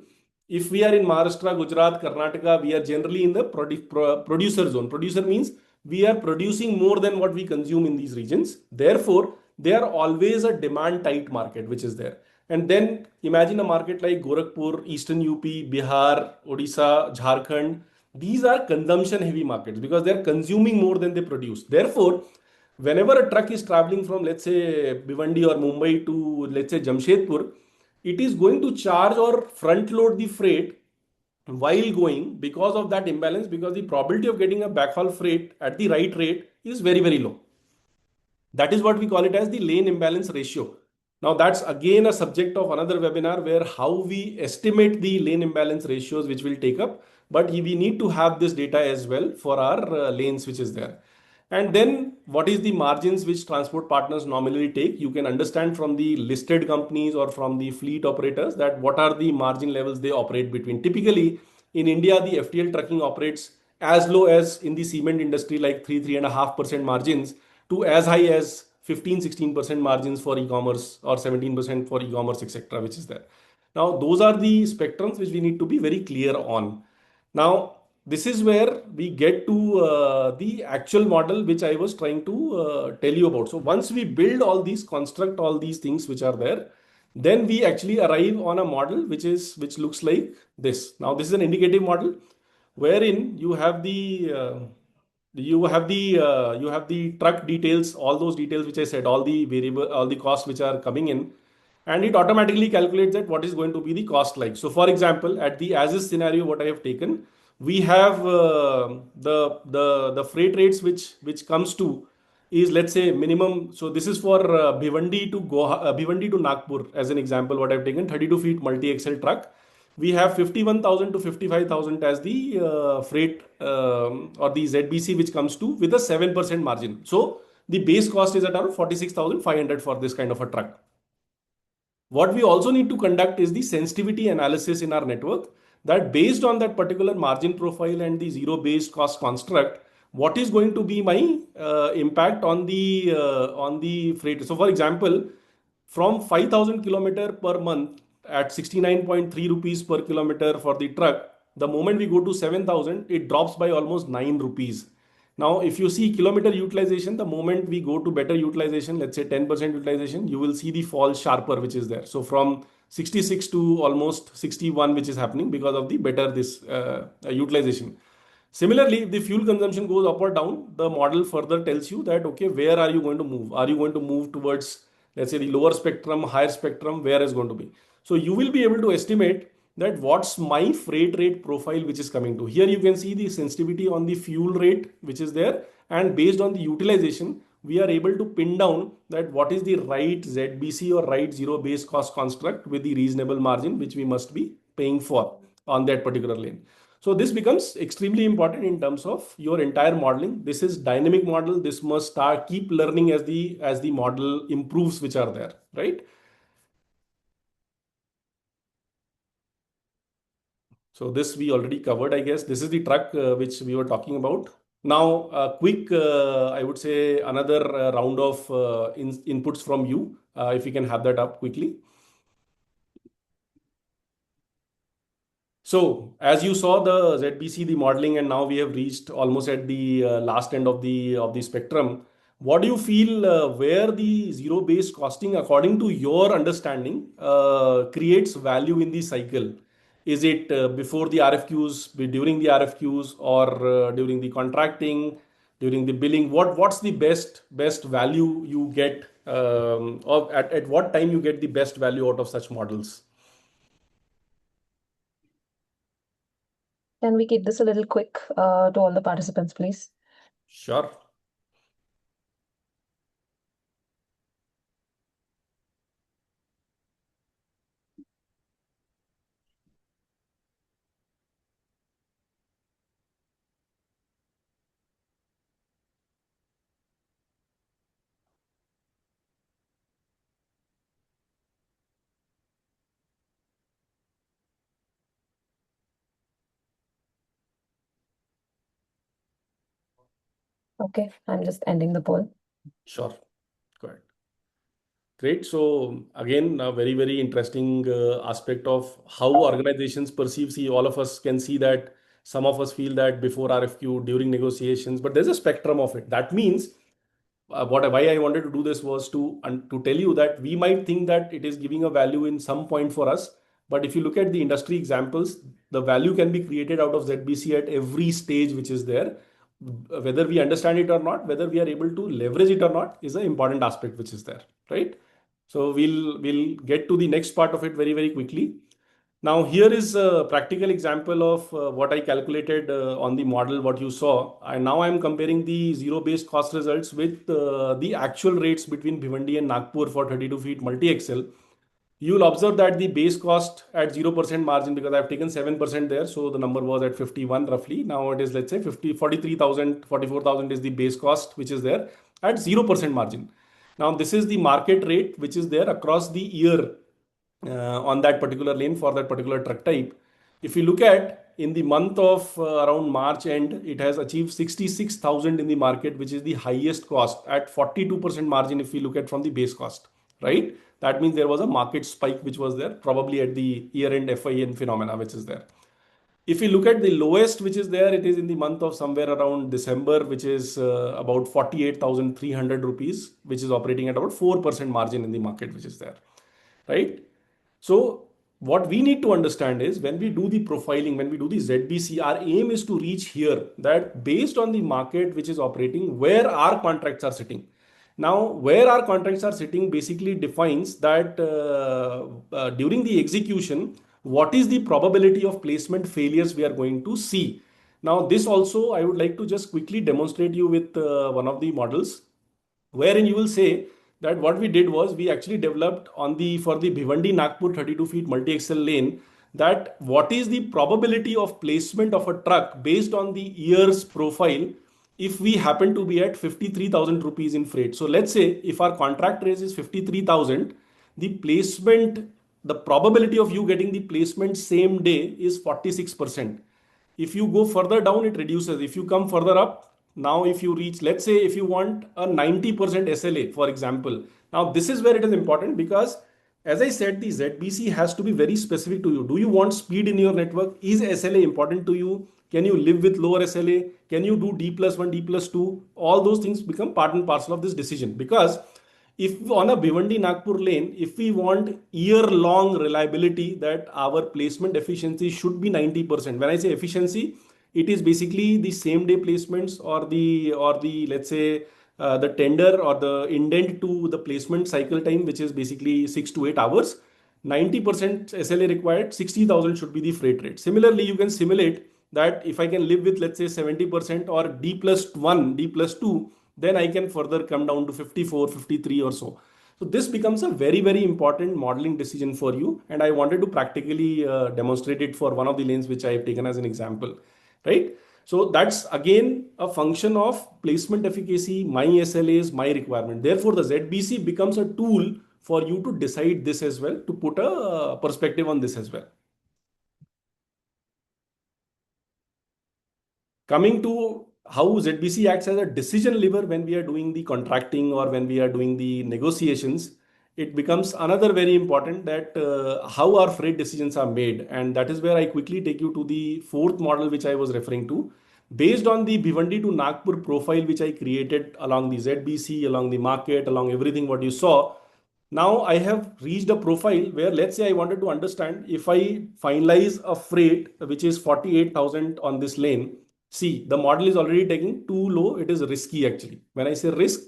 if we are in Maharashtra, Gujarat, Karnataka, we are generally in the producer zone. Producer means we are producing more than what we consume in these regions. Therefore, they are always a demand tight market which is there. And then imagine a market like Gorakhpur, Eastern UP, Bihar, Odisha, Jharkhand. These are consumption heavy markets because they are consuming more than they produce. Therefore, whenever a truck is traveling from, let's say, Bhiwandi or Mumbai to, let's say, Jamshedpur, it is going to charge or front load the freight while going because of that imbalance, because the probability of getting a backhaul freight at the right rate is very, very low. That is what we call it as the lane imbalance ratio. Now that's again a subject of another webinar where how we estimate the lane imbalance ratios, which we'll take up. But we need to have this data as well for our lanes, which is there. And then what is the margins which transport partners normally take? You can understand from the listed companies or from the fleet operators that what are the margin levels they operate between. Typically in India, the FTL trucking operates as low as in the cement industry, like 3.5% margins, to as high as 15-16% margins for e-commerce or 17% for e-commerce, etc., which is there. Now, those are the spectrums which we need to be very clear on. Now, this is where we get to the actual model which I was trying to tell you about. So once we build all these, construct all these things which are there, then we actually arrive on a model which looks like this. Now, this is an indicative model wherein you have the truck details, all those details which I said, all the variable, all the costs which are coming in, and it automatically calculates that what is going to be the cost like. So for example, at the as is scenario what I have taken, we have the freight rates which comes to is, let's say, minimum. So this is for Bhiwandi to Nagpur as an example, what I've taken, 32 feet multi-axle truck. We have 51,000 to 55,000 as the freight or the ZBC, which comes to with a 7% margin. So the base cost is at around 46,500 for this kind of a truck. What we also need to conduct is the sensitivity analysis in our network, that based on that particular margin profile and the zero based cost construct, what is going to be my impact on the freight. So for example, from 5,000 kilometer per month at 69.3 rupees per kilometer for the truck, the moment we go to 7,000, it drops by almost 9 rupees. Now, if you see kilometer utilization, the moment we go to better utilization, let's say 10% utilization, you will see the fall sharper, which is there. So from 66 to almost 61, which is happening because of the better this utilization. Similarly, if the fuel consumption goes up or down, the model further tells you that, okay, where are you going to move? Are you going to move towards, let's say, the lower spectrum, higher spectrum, where is going to be? So you will be able to estimate that what's my freight rate profile which is coming to. Here you can see the sensitivity on the fuel rate which is there, and based on the utilization, we are able to pin down that what is the right ZBC or right zero base cost construct with the reasonable margin which we must be paying for on that particular lane. So this becomes extremely important in terms of your entire modeling. This is dynamic model. This must start keep learning as the model improves, which are there, right? So this we already covered, I guess. This is the truck which we were talking about. Now, quick, I would say another round of inputs from you, if you can have that up quickly. So as you saw the ZBC, the modeling, and now we have reached almost at the last end of the spectrum. What do you feel where the zero-based costing, according to your understanding, creates value in the cycle? Is it before the RFQs, during the RFQs, or during the contracting, during the billing? What's the best value you get, or at what time you get the best value out of such models? Can we keep this a little quick to all the participants, please? Sure. Okay, I'm just ending the poll. Sure. Correct. Great. So again, a very, very interesting aspect of how organizations perceive. See, all of us can see that some of us feel that before RFQ, during negotiations, but there's a spectrum of it. That means why I wanted to do this was to tell you that we might think that it is giving a value in some point for us, but if you look at the industry examples, the value can be created out of ZBC at every stage which is there. Whether we understand it or not, whether we are able to leverage it or not, is an important aspect which is there, right? So we'll get to the next part of it very, very quickly. Now here is a practical example of what I calculated on the model, what you saw. And now I'm comparing the zero-based cost results with the actual rates between Bhiwandi and Nagpur for 32 feet multi-axle. You'll observe that the base cost at 0% margin, because I've taken 7% there. So the number was at 51 roughly. Now it is, let's say 43,000, 44,000 is the base cost, which is there at 0% margin. Now this is the market rate, which is there across the year on that particular lane for that particular truck type. If you look at in the month of around March end, it has achieved 66,000 in the market, which is the highest cost at 42% margin. If we look at from the base cost, right? That means there was a market spike which was there probably at the year end FIN phenomena, which is there. If you look at the lowest, which is there, it is in the month of somewhere around December, which is about 48,300 rupees, which is operating at about 4% margin in the market, which is there, right? So what we need to understand is when we do the profiling, when we do the ZBC, our aim is to reach here that based on the market which is operating, where our contracts are sitting. Now, where our contracts are sitting basically defines that during the execution, what is the probability of placement failures we are going to see. Now, this also I would like to just quickly demonstrate you with one of the models, wherein you will say that what we did was we actually developed on the for the Bhiwandi Nagpur 32 feet multi-axle lane that what is the probability of placement of a truck based on the year's profile if we happen to be at 53,000 rupees in freight. So let's say if our contract raise is 53,000, the placement, the probability of you getting the placement same day is 46%. If you go further down, it reduces. If you come further up, now if you reach, let's say if you want a 90% SLA, for example, now this is where it is important because as I said, the ZBC has to be very specific to you. Do you want speed in your network? Is SLA important to you? Can you live with lower SLA? Can you do D+1, D+2? All those things become part and parcel of this decision because if on a Bhiwandi Nagpur lane, if we want year-long reliability that our placement efficiency should be 90%. When I say efficiency, it is basically the same day placements or the let's say the tender or the indent to the placement cycle time, which is basically 6 to 8 hours. 90% SLA required, 60,000 should be the freight rate. Similarly, you can simulate that if I can live with let's say 70% or D+1, D+2, then I can further come down to 54, 53 or so. So this becomes a very, very important modeling decision for you. And I wanted to practically demonstrate it for one of the lanes, which I have taken as an example, right? So that's again a function of placement efficacy, my SLAs, my requirement. Therefore, the ZBC becomes a tool for you to decide this as well, to put a perspective on this as well. Coming to how ZBC acts as a decision lever when we are doing the contracting or when we are doing the negotiations, it becomes another very important that how our freight decisions are made. And that is where I quickly take you to the fourth model, which I was referring to. Based on the Bhiwandi to Nagpur profile, which I created along the ZBC, along the market, along everything what you saw, now I have reached a profile where let's say I wanted to understand if I finalize a freight which is 48,000 on this lane. See, the model is already taking too low. It is risky actually. When I say risk,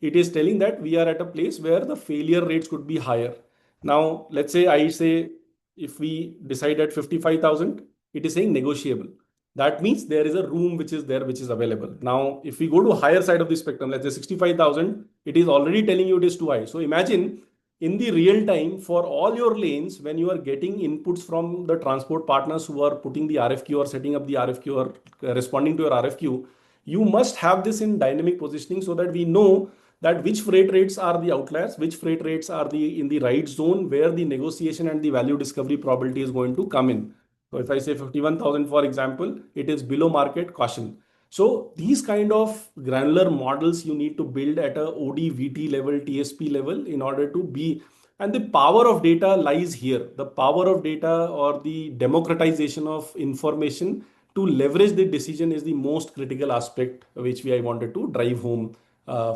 it is telling that we are at a place where the failure rates could be higher. Now, let's say I say if we decide at 55,000, it is saying negotiable. That means there is a room which is there, which is available. Now, if we go to higher side of the spectrum, let's say 65,000, it is already telling you it is too high. So imagine in the real time for all your lanes, when you are getting inputs from the transport partners who are putting the RFQ or setting up the RFQ or responding to your RFQ, you must have this in dynamic positioning so that we know that which freight rates are the outliers, which freight rates are the in the right zone where the negotiation and the value discovery probability is going to come in. So if I say 51,000, for example, it is below market, caution. So these kind of granular models you need to build at a OD, VT level, TSP level in order to be, and the power of data lies here. The power of data or the democratization of information to leverage the decision is the most critical aspect which I wanted to drive home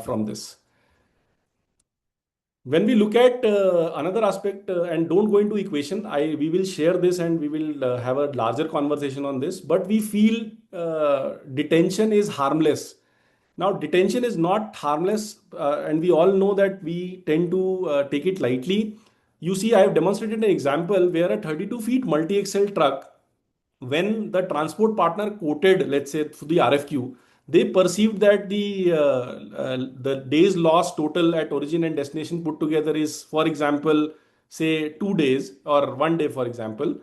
from this. When we look at another aspect and don't go into equation, we will share this and we will have a larger conversation on this, but we feel detention is harmless. Now, detention is not harmless, and we all know that we tend to take it lightly. You see, I have demonstrated an example where a 32 feet multi-axle truck, when the transport partner quoted, let's say, for the RFQ, they perceived that the days lost total at origin and destination put together is, for example, say 2 days or 1 day, for example.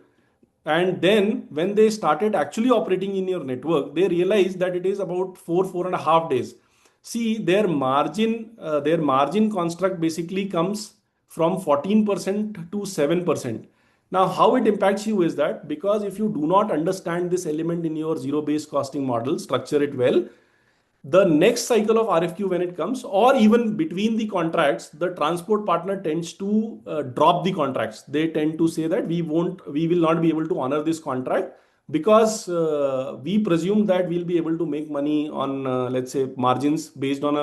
And then when they started actually operating in your network, they realized that it is about 4.5 days. See, their margin construct basically comes from 14% to 7%. Now, how it impacts you is that because if you do not understand this element in your zero-based costing model, structure it well, the next cycle of RFQ when it comes, or even between the contracts, the transport partner tends to drop the contracts. They tend to say that we will not be able to honor this contract because we presume that we'll be able to make money on, let's say, margins based on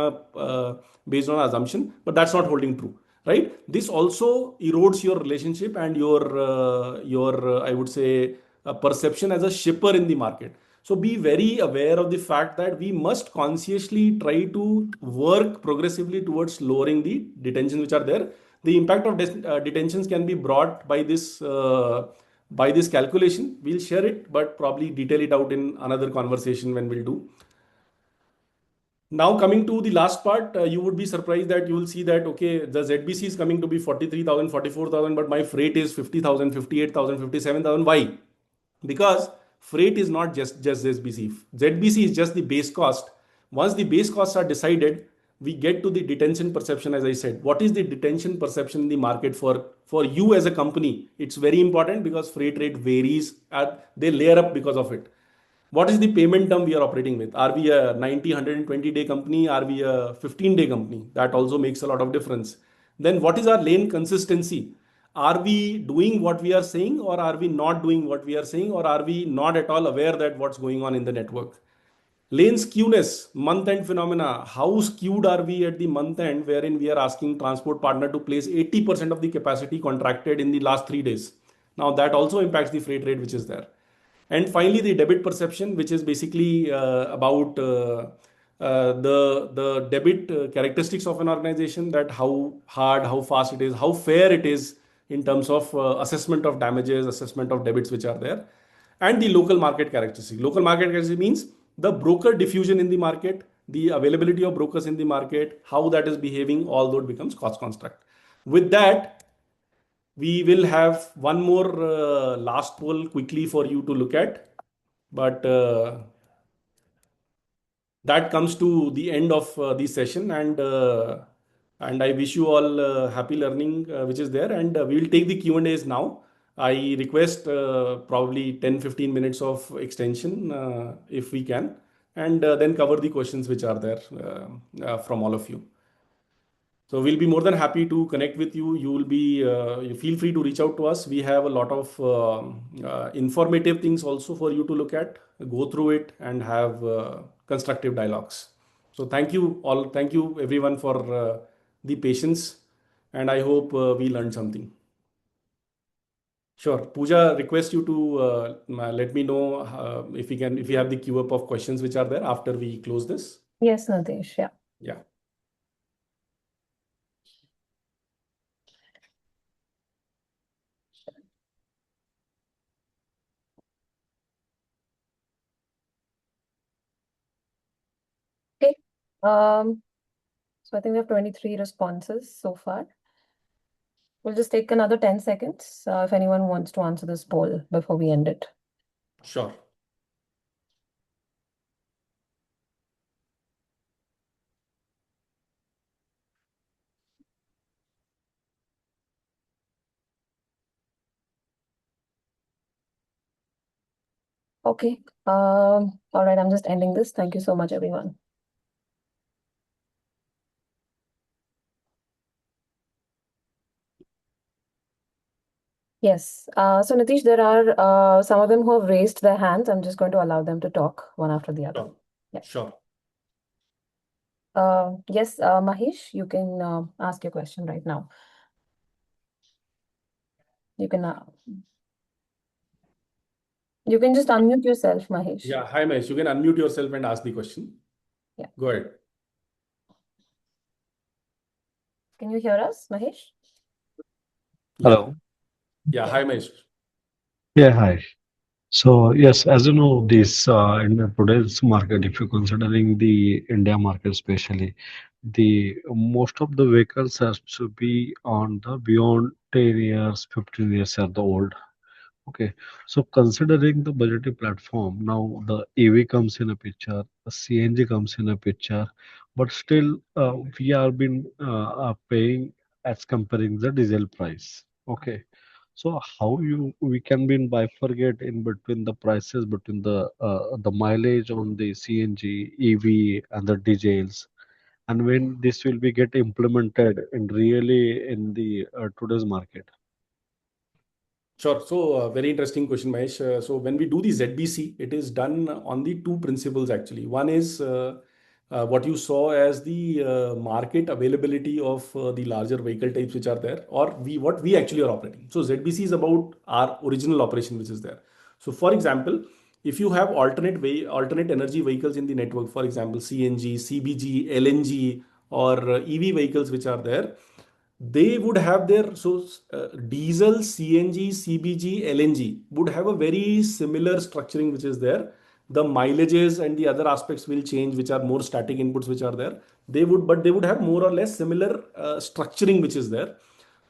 assumption, but that's not holding true, right? This also erodes your relationship and your I would say perception as a shipper in the market. So be very aware of the fact that we must consciously try to work progressively towards lowering the detentions which are there. The impact of detentions can be brought by this calculation. We'll share it, but probably detail it out in another conversation when we'll do. Now coming to the last part, you would be surprised that you will see that, okay, the ZBC is coming to be 43,000, 44,000, but my freight is 50,000, 58,000, 57,000. Why? Because freight is not just ZBC. ZBC is just the base cost. Once the base costs are decided, we get to the detention perception. As I said, what is the detention perception in the market for you as a company? It's very important because freight rate varies, they layer up because of it. What is the payment term we are operating with? Are we a 90, 120-day company? Are we a 15-day company? That also makes a lot of difference. Then what is our lane consistency? Are we doing what we are saying, or are we not doing what we are saying, or are we not at all aware that what's going on in the network? Lane skewness, month end phenomena. How skewed are we at the month end wherein we are asking transport partner to place 80% of the capacity contracted in the last 3 days? Now that also impacts the freight rate which is there. And finally, the debit perception, which is basically about the debit characteristics of an organization, that how hard, how fast it is, how fair it is in terms of assessment of damages, assessment of debits which are there, and the local market characteristic. Local market characteristic means the broker diffusion in the market, the availability of brokers in the market, how that is behaving, all that becomes cost construct. With that, we will have one more last poll quickly for you to look at, but that comes to the end of the session, and I wish you all happy learning which is there, and we will take the Q&As now. I request probably 10-15 minutes of extension if we can, and then cover the questions which are there from all of you. So we'll be more than happy to connect with you. You feel free to reach out to us. We have a lot of informative things also for you to look at, go through it, and have constructive dialogues. So thank you all. Thank you everyone for the patience, and I hope we learned something. Sure. Pooja, request you to let me know if you have the queue up of questions which are there after we close this. Yes, Nitish. Yeah. Yeah. Okay. So I think we have 23 responses so far. We'll just take another 10 seconds if anyone wants to answer this poll before we end it. Sure. Okay. All right. I'm just ending this. Thank you so much, everyone. Yes. So Nitish, there are some of them who have raised their hands. I'm just going to allow them to talk one after the other. Sure. Yeah. Sure. Yes, Mahesh, you can ask your question right now. You can just unmute yourself, Mahesh. Yeah. Hi, Mahesh. You can unmute yourself and ask the question. Yeah. Go ahead. Can you hear us, Mahesh? Yeah. Hello. Yeah. Hi, Mahesh. Yeah, hi. So yes, as you know, this in today's market, if you're considering the India market especially, the most of the vehicles has to be on the beyond 10 years, 15 years are the old. Okay, so considering the budgetary platform, now the EV comes in a picture, the CNG comes in a picture, but still we are been paying as comparing the diesel price. Okay, so how you we can be in bifurcate in between the prices between the mileage on the CNG, EV, and the diesels, and when this will be get implemented in really in the today's market. Sure. So, very interesting question, Mahesh. So, when we do the ZBC, it is done on the two principles actually. One is what you saw as the market availability of the larger vehicle types which are there, or we what we actually are operating. So, ZBC is about our original operation which is there. So, for example, if you have alternate energy vehicles in the network, for example, CNG, CBG, LNG, or EV vehicles which are there, they would have their diesel, CNG, CBG, LNG would have a very similar structuring which is there. The mileages and the other aspects will change, which are more static inputs which are there. They would have more or less similar structuring which is there.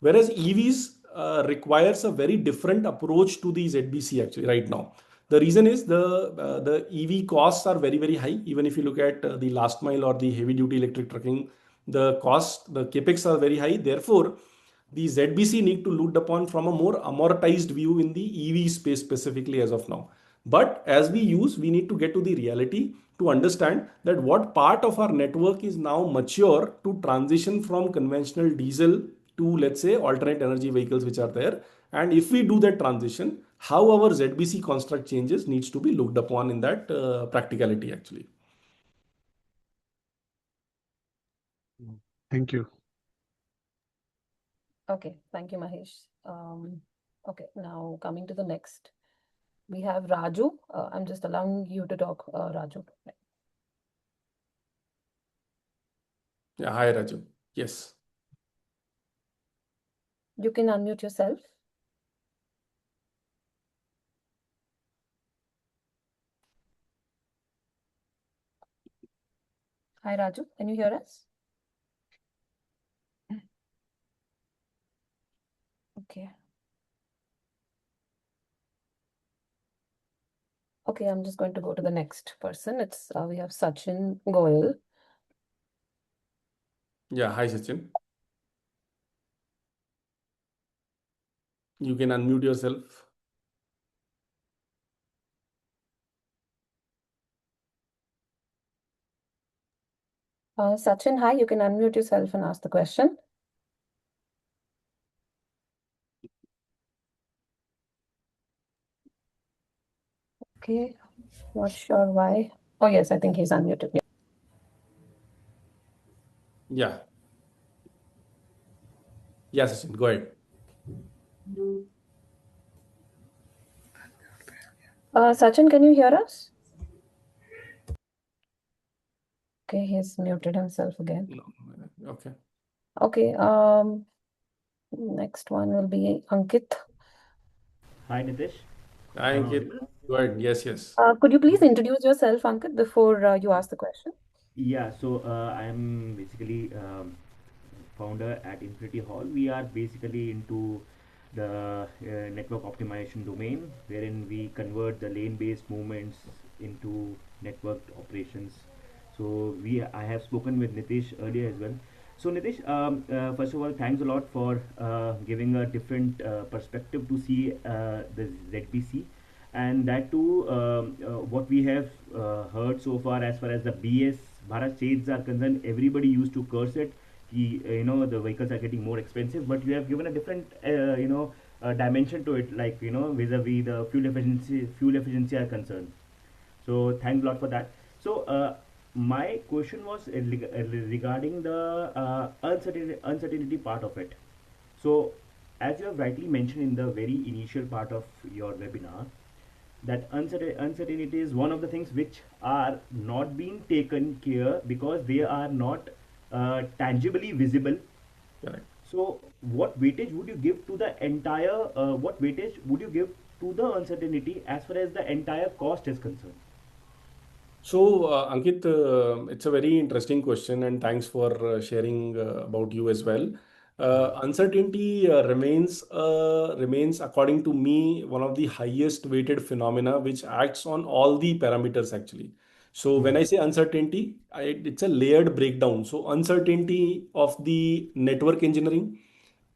Whereas EVs requires a very different approach to the ZBC actually right now. The reason is the EV costs are very high. Even if you look at the last mile or the heavy duty electric trucking, the capex are very high. Therefore, the ZBC need to looked upon from a more amortized view in the EV space specifically as of now. But as we use, we need to get to the reality to understand that what part of our network is now mature to transition from conventional diesel to, let's say, alternate energy vehicles which are there. And if we do that transition, how our ZBC construct changes needs to be looked upon in that practicality actually. Thank you. Okay, thank you, Mahesh. Okay, now coming to the next, we have Raju. I'm just allowing you to talk, Raju. Yeah, hi Raju. Yes. You can unmute yourself. Hi, Raju. Can you hear us? Okay. Okay, I'm just going to go to the next person. It's we have Sachin Goyal. Yeah, hi Sachin. You can unmute yourself. Sachin, hi, you can unmute yourself and ask the question. Okay, not sure why. Oh, yes, I think he's unmuted. Yeah. Yeah. Yeah, Sachin, go ahead. Sachin, can you hear us? Okay, he's muted himself again. No. Okay. Okay, next one will be Ankit. Hi Nitish, Hi, am I Ankit. audible? Go ahead. Yes, yes. Could you please introduce yourself, Ankit, before you ask the question? Yeah, so I am basically founder at Infinity Hall. We are basically into the network optimization domain, wherein we convert the lane-based movements into networked operations. So I have spoken with Nitish earlier as well. So Nitish, first of all, thanks a lot for giving a different perspective to see the ZPC, and that too, what we have heard so far as the BS Bharat states are concerned, everybody used to curse it. The vehicles are getting more expensive, but you have given a different, dimension to it, like vis-a-vis the fuel efficiency are concerned. So thanks a lot for that. So my question was regarding the uncertainty part of it. So as you have rightly mentioned in the very initial part of your webinar, that uncertainty is one of the things which are not being taken care because they are not tangibly visible. Correct. So what weightage would you give to the entire, what weightage would you give to the uncertainty as far as the entire cost is concerned? So, Ankit, it's a very interesting question, and thanks for sharing about you as well. Uncertainty remains, according to me, one of the highest weighted phenomena which acts on all the parameters actually. So, when I say uncertainty, it's a layered breakdown. So, uncertainty of the network engineering,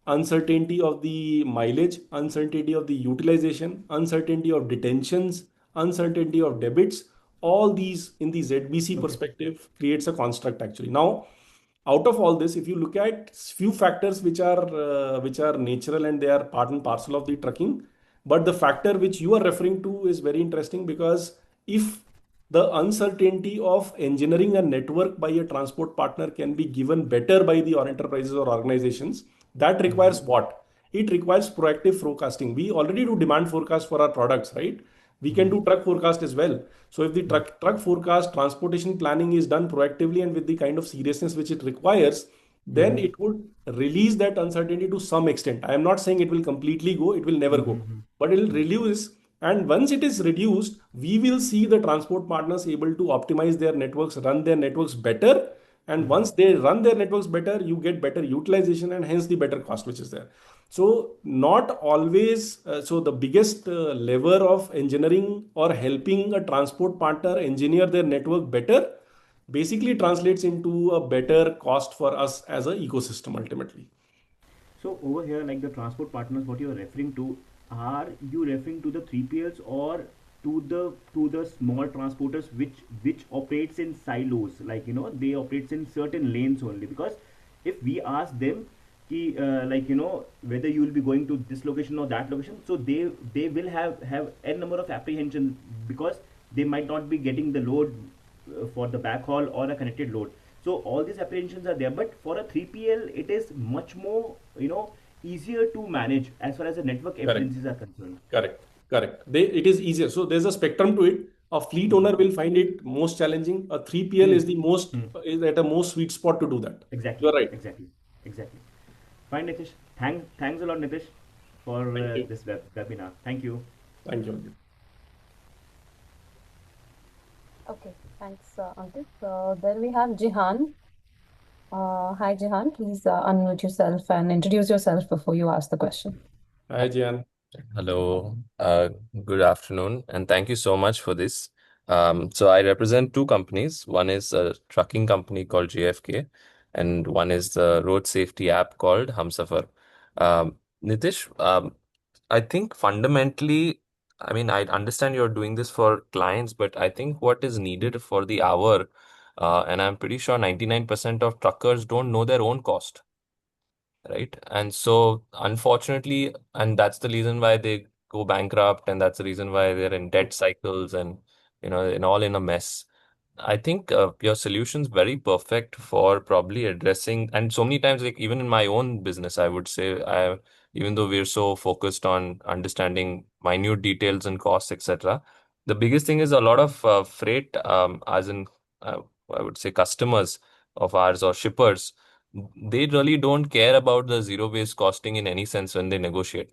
uncertainty of the mileage, uncertainty of the utilization, uncertainty of detentions, uncertainty of debits, all these in the ZBC Okay. perspective creates a construct actually. Now, out of all this, if you look at few factors which are natural and they are part and parcel of the trucking, but the factor which you are referring to is very interesting because if the uncertainty of engineering a network by a transport partner can be given better by the or enterprises or organizations, that requires what? It requires proactive forecasting. We already do demand forecast for our products, right? We can do truck forecast as well. So if the truck forecast transportation planning is done proactively and with the kind of seriousness which it requires, then it would release that uncertainty to some extent. I am not saying it will completely go, it will never go, but it will reduce. And once it is reduced, we will see the transport partners able to optimize their networks, run their networks better. And once they run their networks better, you get better utilization and hence the better cost which is there. So, not always, so the biggest lever of engineering or helping a transport partner engineer their network better basically translates into a better cost for us as an ecosystem ultimately. So over here, like the transport partners, what you are referring to, are you referring to the 3PLs or to the small transporters which operates in silos, like they operates in certain lanes only? Because if we ask them ki, like whether you will be going to this location or that location, so they will have n number of apprehensions because they might not be getting the load for the backhaul or a connected load. So all these apprehensions are there, but for a 3PL it is much more easier to manage as far as the network Correct. efficiencies are concerned. Correct. Correct. It is easier. So there's a spectrum to it. A fleet Hmm. owner will find it most challenging. A 3PL Hmm. is the most Hmm. is at a most sweet spot to do that. Exactly, You're right. exactly, exactly. Fine, Nitish. Thanks a lot, Nitish, for Thank you. this webinar. Thank you. Thank you. Okay, thanks, Ankit. Then we have Jihan. Hi, Jihan. Please unmute yourself and introduce yourself before you ask the question. Hi, Jian. Hello, good afternoon, and thank you so much for this. So I represent two companies. One is a trucking company called JFK, and one is the road safety app called Humsafar. Nitish, I think fundamentally, I mean, I understand you're doing this for clients, but I think what is needed for the hour, and I'm pretty sure 99% of truckers don't know their own cost, right? And so, unfortunately, and that's the reason why they go bankrupt, and that's the reason why they're in debt cycles and and all in a mess. I think your solution's very perfect for probably addressing, and so many times, like even in my own business, I would say, even though we're so focused on understanding minute details and costs, etc., the biggest thing is a lot of freight, as in, I would say, customers of ours or shippers, they really don't care about the zero-based costing in any sense when they negotiate.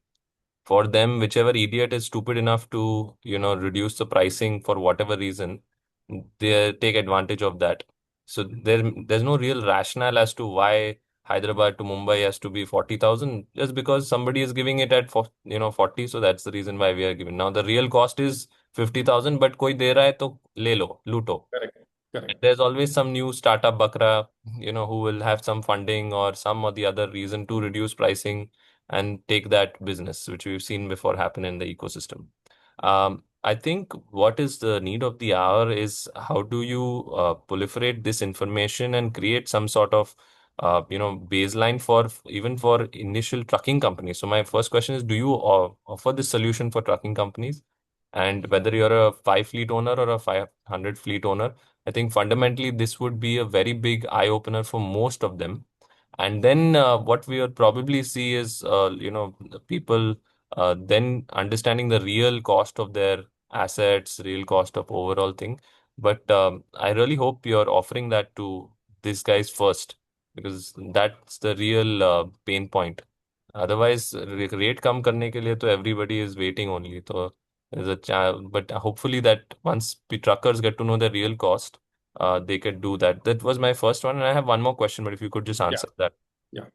For them, whichever idiot is stupid enough to, reduce the pricing for whatever reason, they take advantage of that. So there's no real rationale as to why Hyderabad to Mumbai has to be 40,000 just because somebody is giving it at 40. So that's the reason why we are giving. Now the real cost is 50,000, but koi de raha hai to le lo, luto. Correct. And Correct. there's always some new startup bakra, who will have some funding or some or the other reason to reduce pricing and take that business, which we've seen before happen in the ecosystem. I think what is the need of the hour is how do you proliferate this information and create some sort of baseline for even for initial trucking companies. So my first question is, do you offer this solution for trucking companies? And whether you're a 5 fleet owner or a 500 fleet owner, I think fundamentally this would be a very big eye opener for most of them. And then what we would probably see is, the people then understanding the real cost of their assets, real cost of overall thing. But I really hope you're offering that to these guys first. because that's the real pain point. Otherwise, rate कम करने के लिए तो everybody is waiting only. तो there's a but hopefully that once the truckers get to know the real cost, they can do that. That was my first one, and I have one more question, but if you could just Yeah. answer that. Yeah.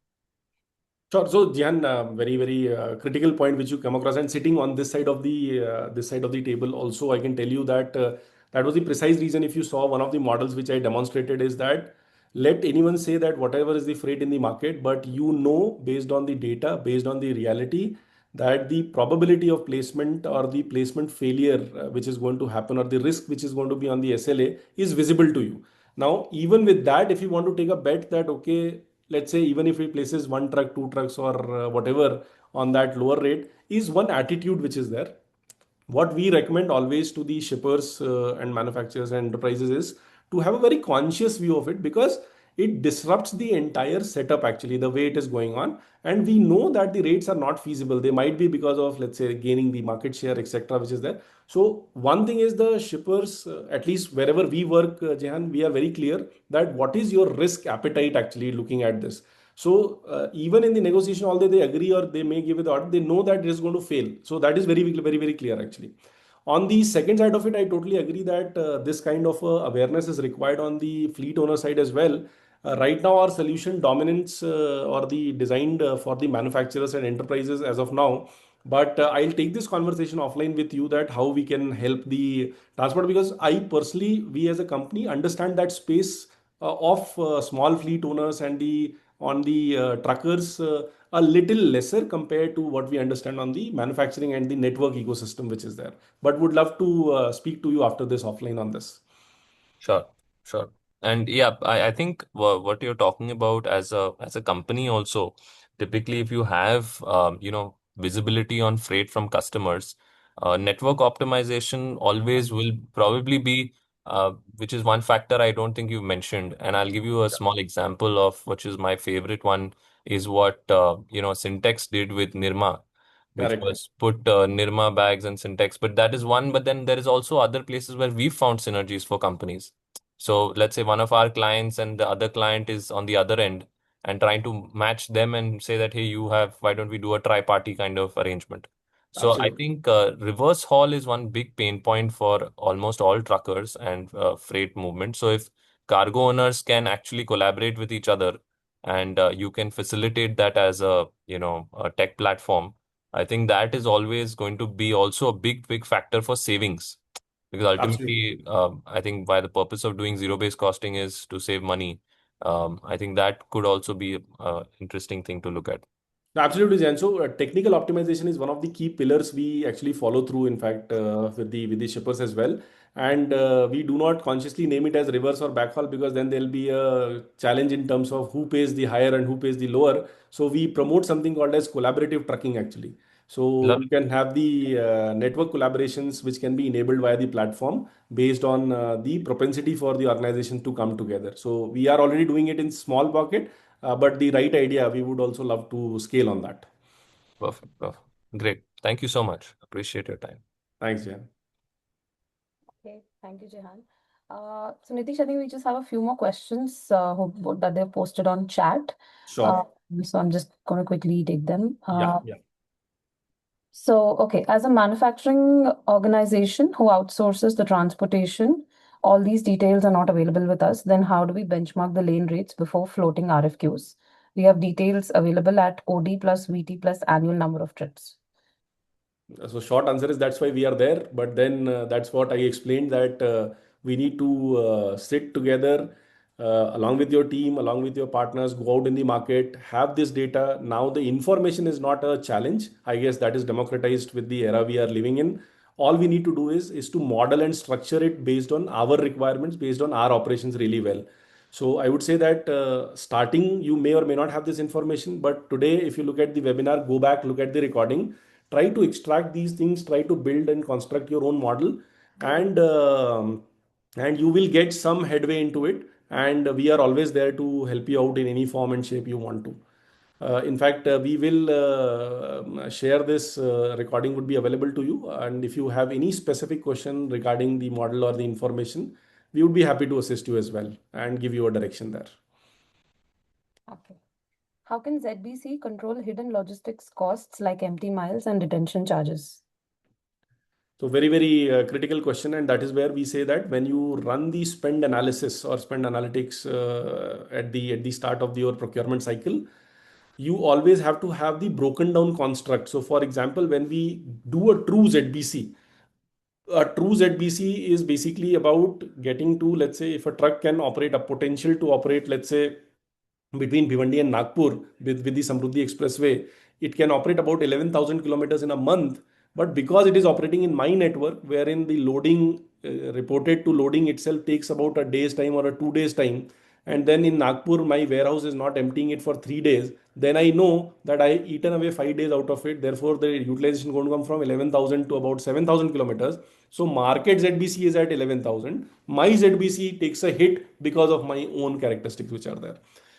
Sure. So, Jian, very, very critical point which you come across, and sitting on this side of the table, also, I can tell you that that was the precise reason. If you saw one of the models which I demonstrated, is that let anyone say that whatever is the freight in the market, but you know, based on the data, based on the reality, that the probability of placement or the placement failure which is going to happen, or the risk which is going to be on the SLA, is visible to you. Now, even with that, if you want to take a bet that, okay, let's say even if he places one truck, two trucks, or whatever on that lower rate, is one attitude which is there. What we recommend always to the shippers and manufacturers and enterprises is to have a very conscious view of it, because it disrupts the entire setup, actually the way it is going on. And we know that the rates are not feasible. They might be because of, let's say, gaining the market share, etc., which is there. So one thing is, the shippers, at least wherever we work, Jehan, we are very clear that what is your risk appetite actually looking at this. So even in the negotiation, although they agree or they may give it the order, they know that it is going to fail. So that is very, very, very clear actually. On the second side of it, I totally agree that this kind of awareness is required on the fleet owner side as well. Right now, our solution dominance or the designed for the manufacturers and enterprises as of now. But I'll take this conversation offline with you, that how we can help the transport, because I personally, we as a company understand that space of small fleet owners and the on the truckers a little lesser compared to what we understand on the manufacturing and the network ecosystem which is there. But would love to speak to you after this offline on this. Sure, sure. And yeah, I think what you're talking about as a company also, typically if you have visibility on freight from customers, network optimization always will probably be which is one factor I don't think you mentioned. And I'll give you a Yeah, small example of which is my favorite one, is what Syntex did with Nirma, which correct. was put Nirma bags and Syntex. But that is one. But then there is also other places where we've found synergies for companies. So let's say one of our clients and the other client is on the other end and trying to match them and say that, hey, why don't we do a tri-party kind of arrangement? So I Absolutely. think reverse haul is one big pain point for almost all truckers and freight movement. So if cargo owners can actually collaborate with each other and you can facilitate that as a tech platform, I think that is always going to be also a big factor for savings. Because Absolutely. ultimately, I think why the purpose of doing zero-based costing is to save money. I think that could also be a interesting thing to look at. No, absolutely, Jan. So, technical optimization is one of the key pillars we actually follow through. In fact, with the shippers as well, and we do not consciously name it as reverse or backhaul, because then there'll be a challenge in terms of who pays the higher and who pays the lower. So we promote something called as collaborative trucking actually. So Love you can have the network collaborations which can be enabled via the platform based on the propensity for the organization to come together. So we are already doing it in small pocket, but the right idea, we would also love to scale on that. perfect, perfect. Great. Thank you so much. Appreciate your time. Thanks, Jan. Okay, thank you, Jehan. So Nitish, I think we just have a few more questions that they've posted on chat. Uh, Sure. so I'm just going to quickly take them. Yeah, yeah. So, okay, as a manufacturing organization who outsources the transportation, all these details are not available with us. Then how do we benchmark the lane rates before floating RFQs? We have details available at OD plus VT plus annual number of trips. So short answer is that's why we are there. But then that's what I explained, that we need to sit together along with your team, along with your partners, go out in the market, have this data. Now the information is not a challenge. I guess that is democratized with the era we are living in. All we need to do is to model and structure it based on our requirements, based on our operations really well. So I would say that starting, you may or may not have this information, but today, if you look at the webinar, go back, look at the recording, try to extract these things, try to build and construct your own model, and you will get some headway into it. And we are always there to help you out in any form and shape you want to. In fact, we will share this recording would be available to you. And if you have any specific question regarding the model or the information, we would be happy to assist you as well and give you a direction there. Okay. How can ZBC control hidden logistics costs like empty miles and detention charges? So very, very critical question, and that is where we say that when you run the spend analysis or spend analytics at the start of your procurement cycle, you always have to have the broken down construct. So, for example, when we do a true ZBC, a true ZBC is basically about getting to, let's say, if a truck can operate a potential to operate, let's say, between Bhiwandi and Nagpur with the Samruddhi Expressway, it can operate about 11,000 kilometers in a month. But because it is operating in my network, wherein the loading reported to loading itself takes about a day's time or a 2 days time, and then in Nagpur, my warehouse is not emptying it for 3 days, then I know that I eaten away 5 days out of it. Therefore, the utilization is going to come from 11,000 to about 7,000 kilometers. So market ZBC is at 11,000. My ZBC takes a hit because of my own characteristics which are there.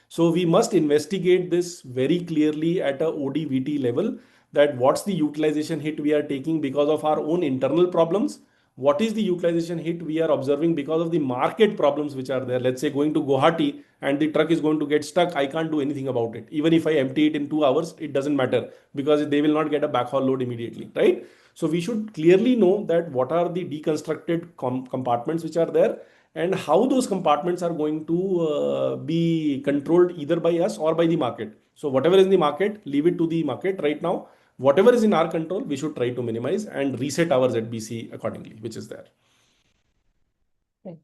So we must investigate this very clearly at a ODVT level, that what's the utilization hit we are taking because of our own internal problems. What is the utilization hit we are observing because of the market problems which are there? Let's say going to Guwahati and the truck is going to get stuck. I can't do anything about it. Even if I empty it in 2 hours, it doesn't matter because they will not get a backhaul load immediately, right? So we should clearly know that what are the deconstructed compartments which are there, and how those compartments are going to be controlled either by us or by the market. So whatever is in the market, leave it to the market right now. Whatever is in our control, we should try to minimize and reset our ZBC accordingly, which is there. Right.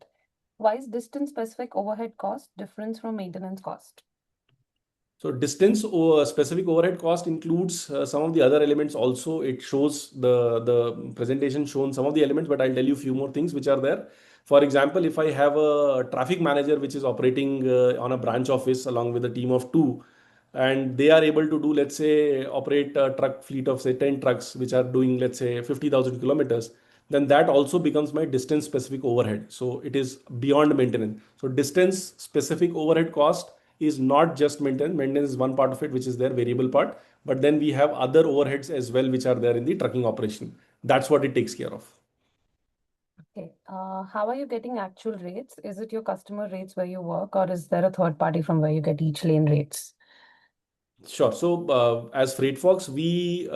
Why is distance specific overhead cost different from maintenance cost? So distance or specific overhead cost includes some of the other elements also. It shows the presentation shown some of the elements, but I'll tell you a few more things which are there. For example, if I have a traffic manager which is operating on a branch office along with a team of two, and they are able to do, let's say, operate a truck fleet of say 10 trucks which are doing, let's say, 50,000 kilometers, then that also becomes my distance specific overhead. So it is beyond maintenance. So distance specific overhead cost is not just maintenance. Maintenance is one part of it, which is their variable part, but then we have other overheads as well which are there in the trucking operation. That's what it takes care of. Okay. How are you getting actual rates? Is it your customer rates where you work, or is there a third party from where you get each lane rates? Sure. So, as FreightFox, we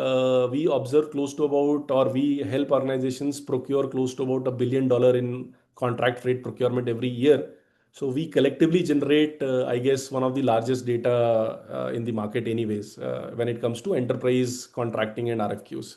observe close to about, or we help organizations procure close to about $1 billion in contract freight procurement every year. So we collectively generate, I guess, one of the largest data in the market, anyways, when it comes to enterprise contracting and RFQs.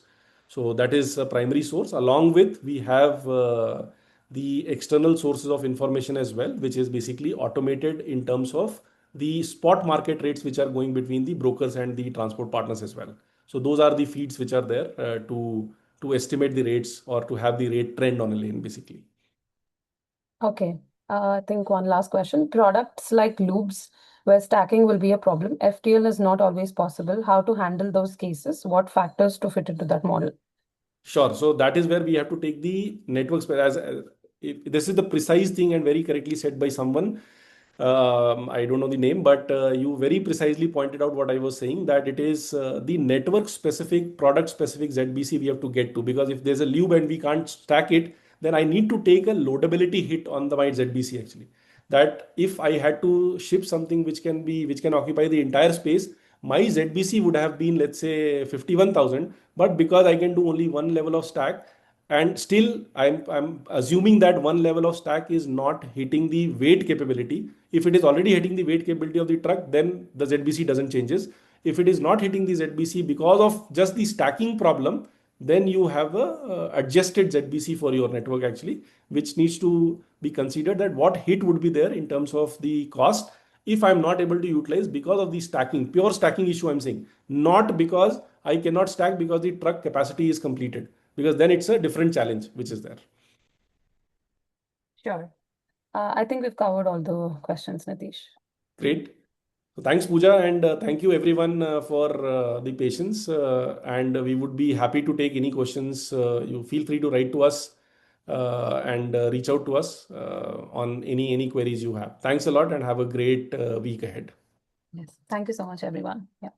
So that is a primary source. Along with, we have the external sources of information as well, which is basically automated in terms of the spot market rates which are going between the brokers and the transport partners as well. So those are the feeds which are there to estimate the rates or to have the rate trend on a lane basically. Okay. I think one last question. Products like lubes where stacking will be a problem. FTL is not always possible. How to handle those cases? What factors to fit into that model? Sure. So that is where we have to take the networks as this is the precise thing and very correctly said by someone. I don't know the name, but you very precisely pointed out what I was saying, that it is the network specific, product specific ZBC we have to get to, because if there's a lube and we can't stack it, then I need to take a loadability hit on the my ZBC actually. That if I had to ship something which can occupy the entire space, my ZBC would have been, let's say, 51,000, but because I can do only one level of stack, and still I'm assuming that one level of stack is not hitting the weight capability. If it is already hitting the weight capability of the truck, then the ZBC doesn't changes. If it is not hitting the ZBC because of just the stacking problem, then you have a adjusted ZBC for your network actually, which needs to be considered, that what hit would be there in terms of the cost if I'm not able to utilize because of the stacking, pure stacking issue I'm saying, not because I cannot stack because the truck capacity is completed, because then it's a different challenge which is there. Sure. I think we've covered all the questions, Nitish. Great. So thanks, Pooja, and thank you everyone for the patience. And we would be happy to take any questions. You feel free to write to us and reach out to us on any queries you have. Thanks a lot, and have a great week ahead. Yes. Thank you so much, everyone. Yeah.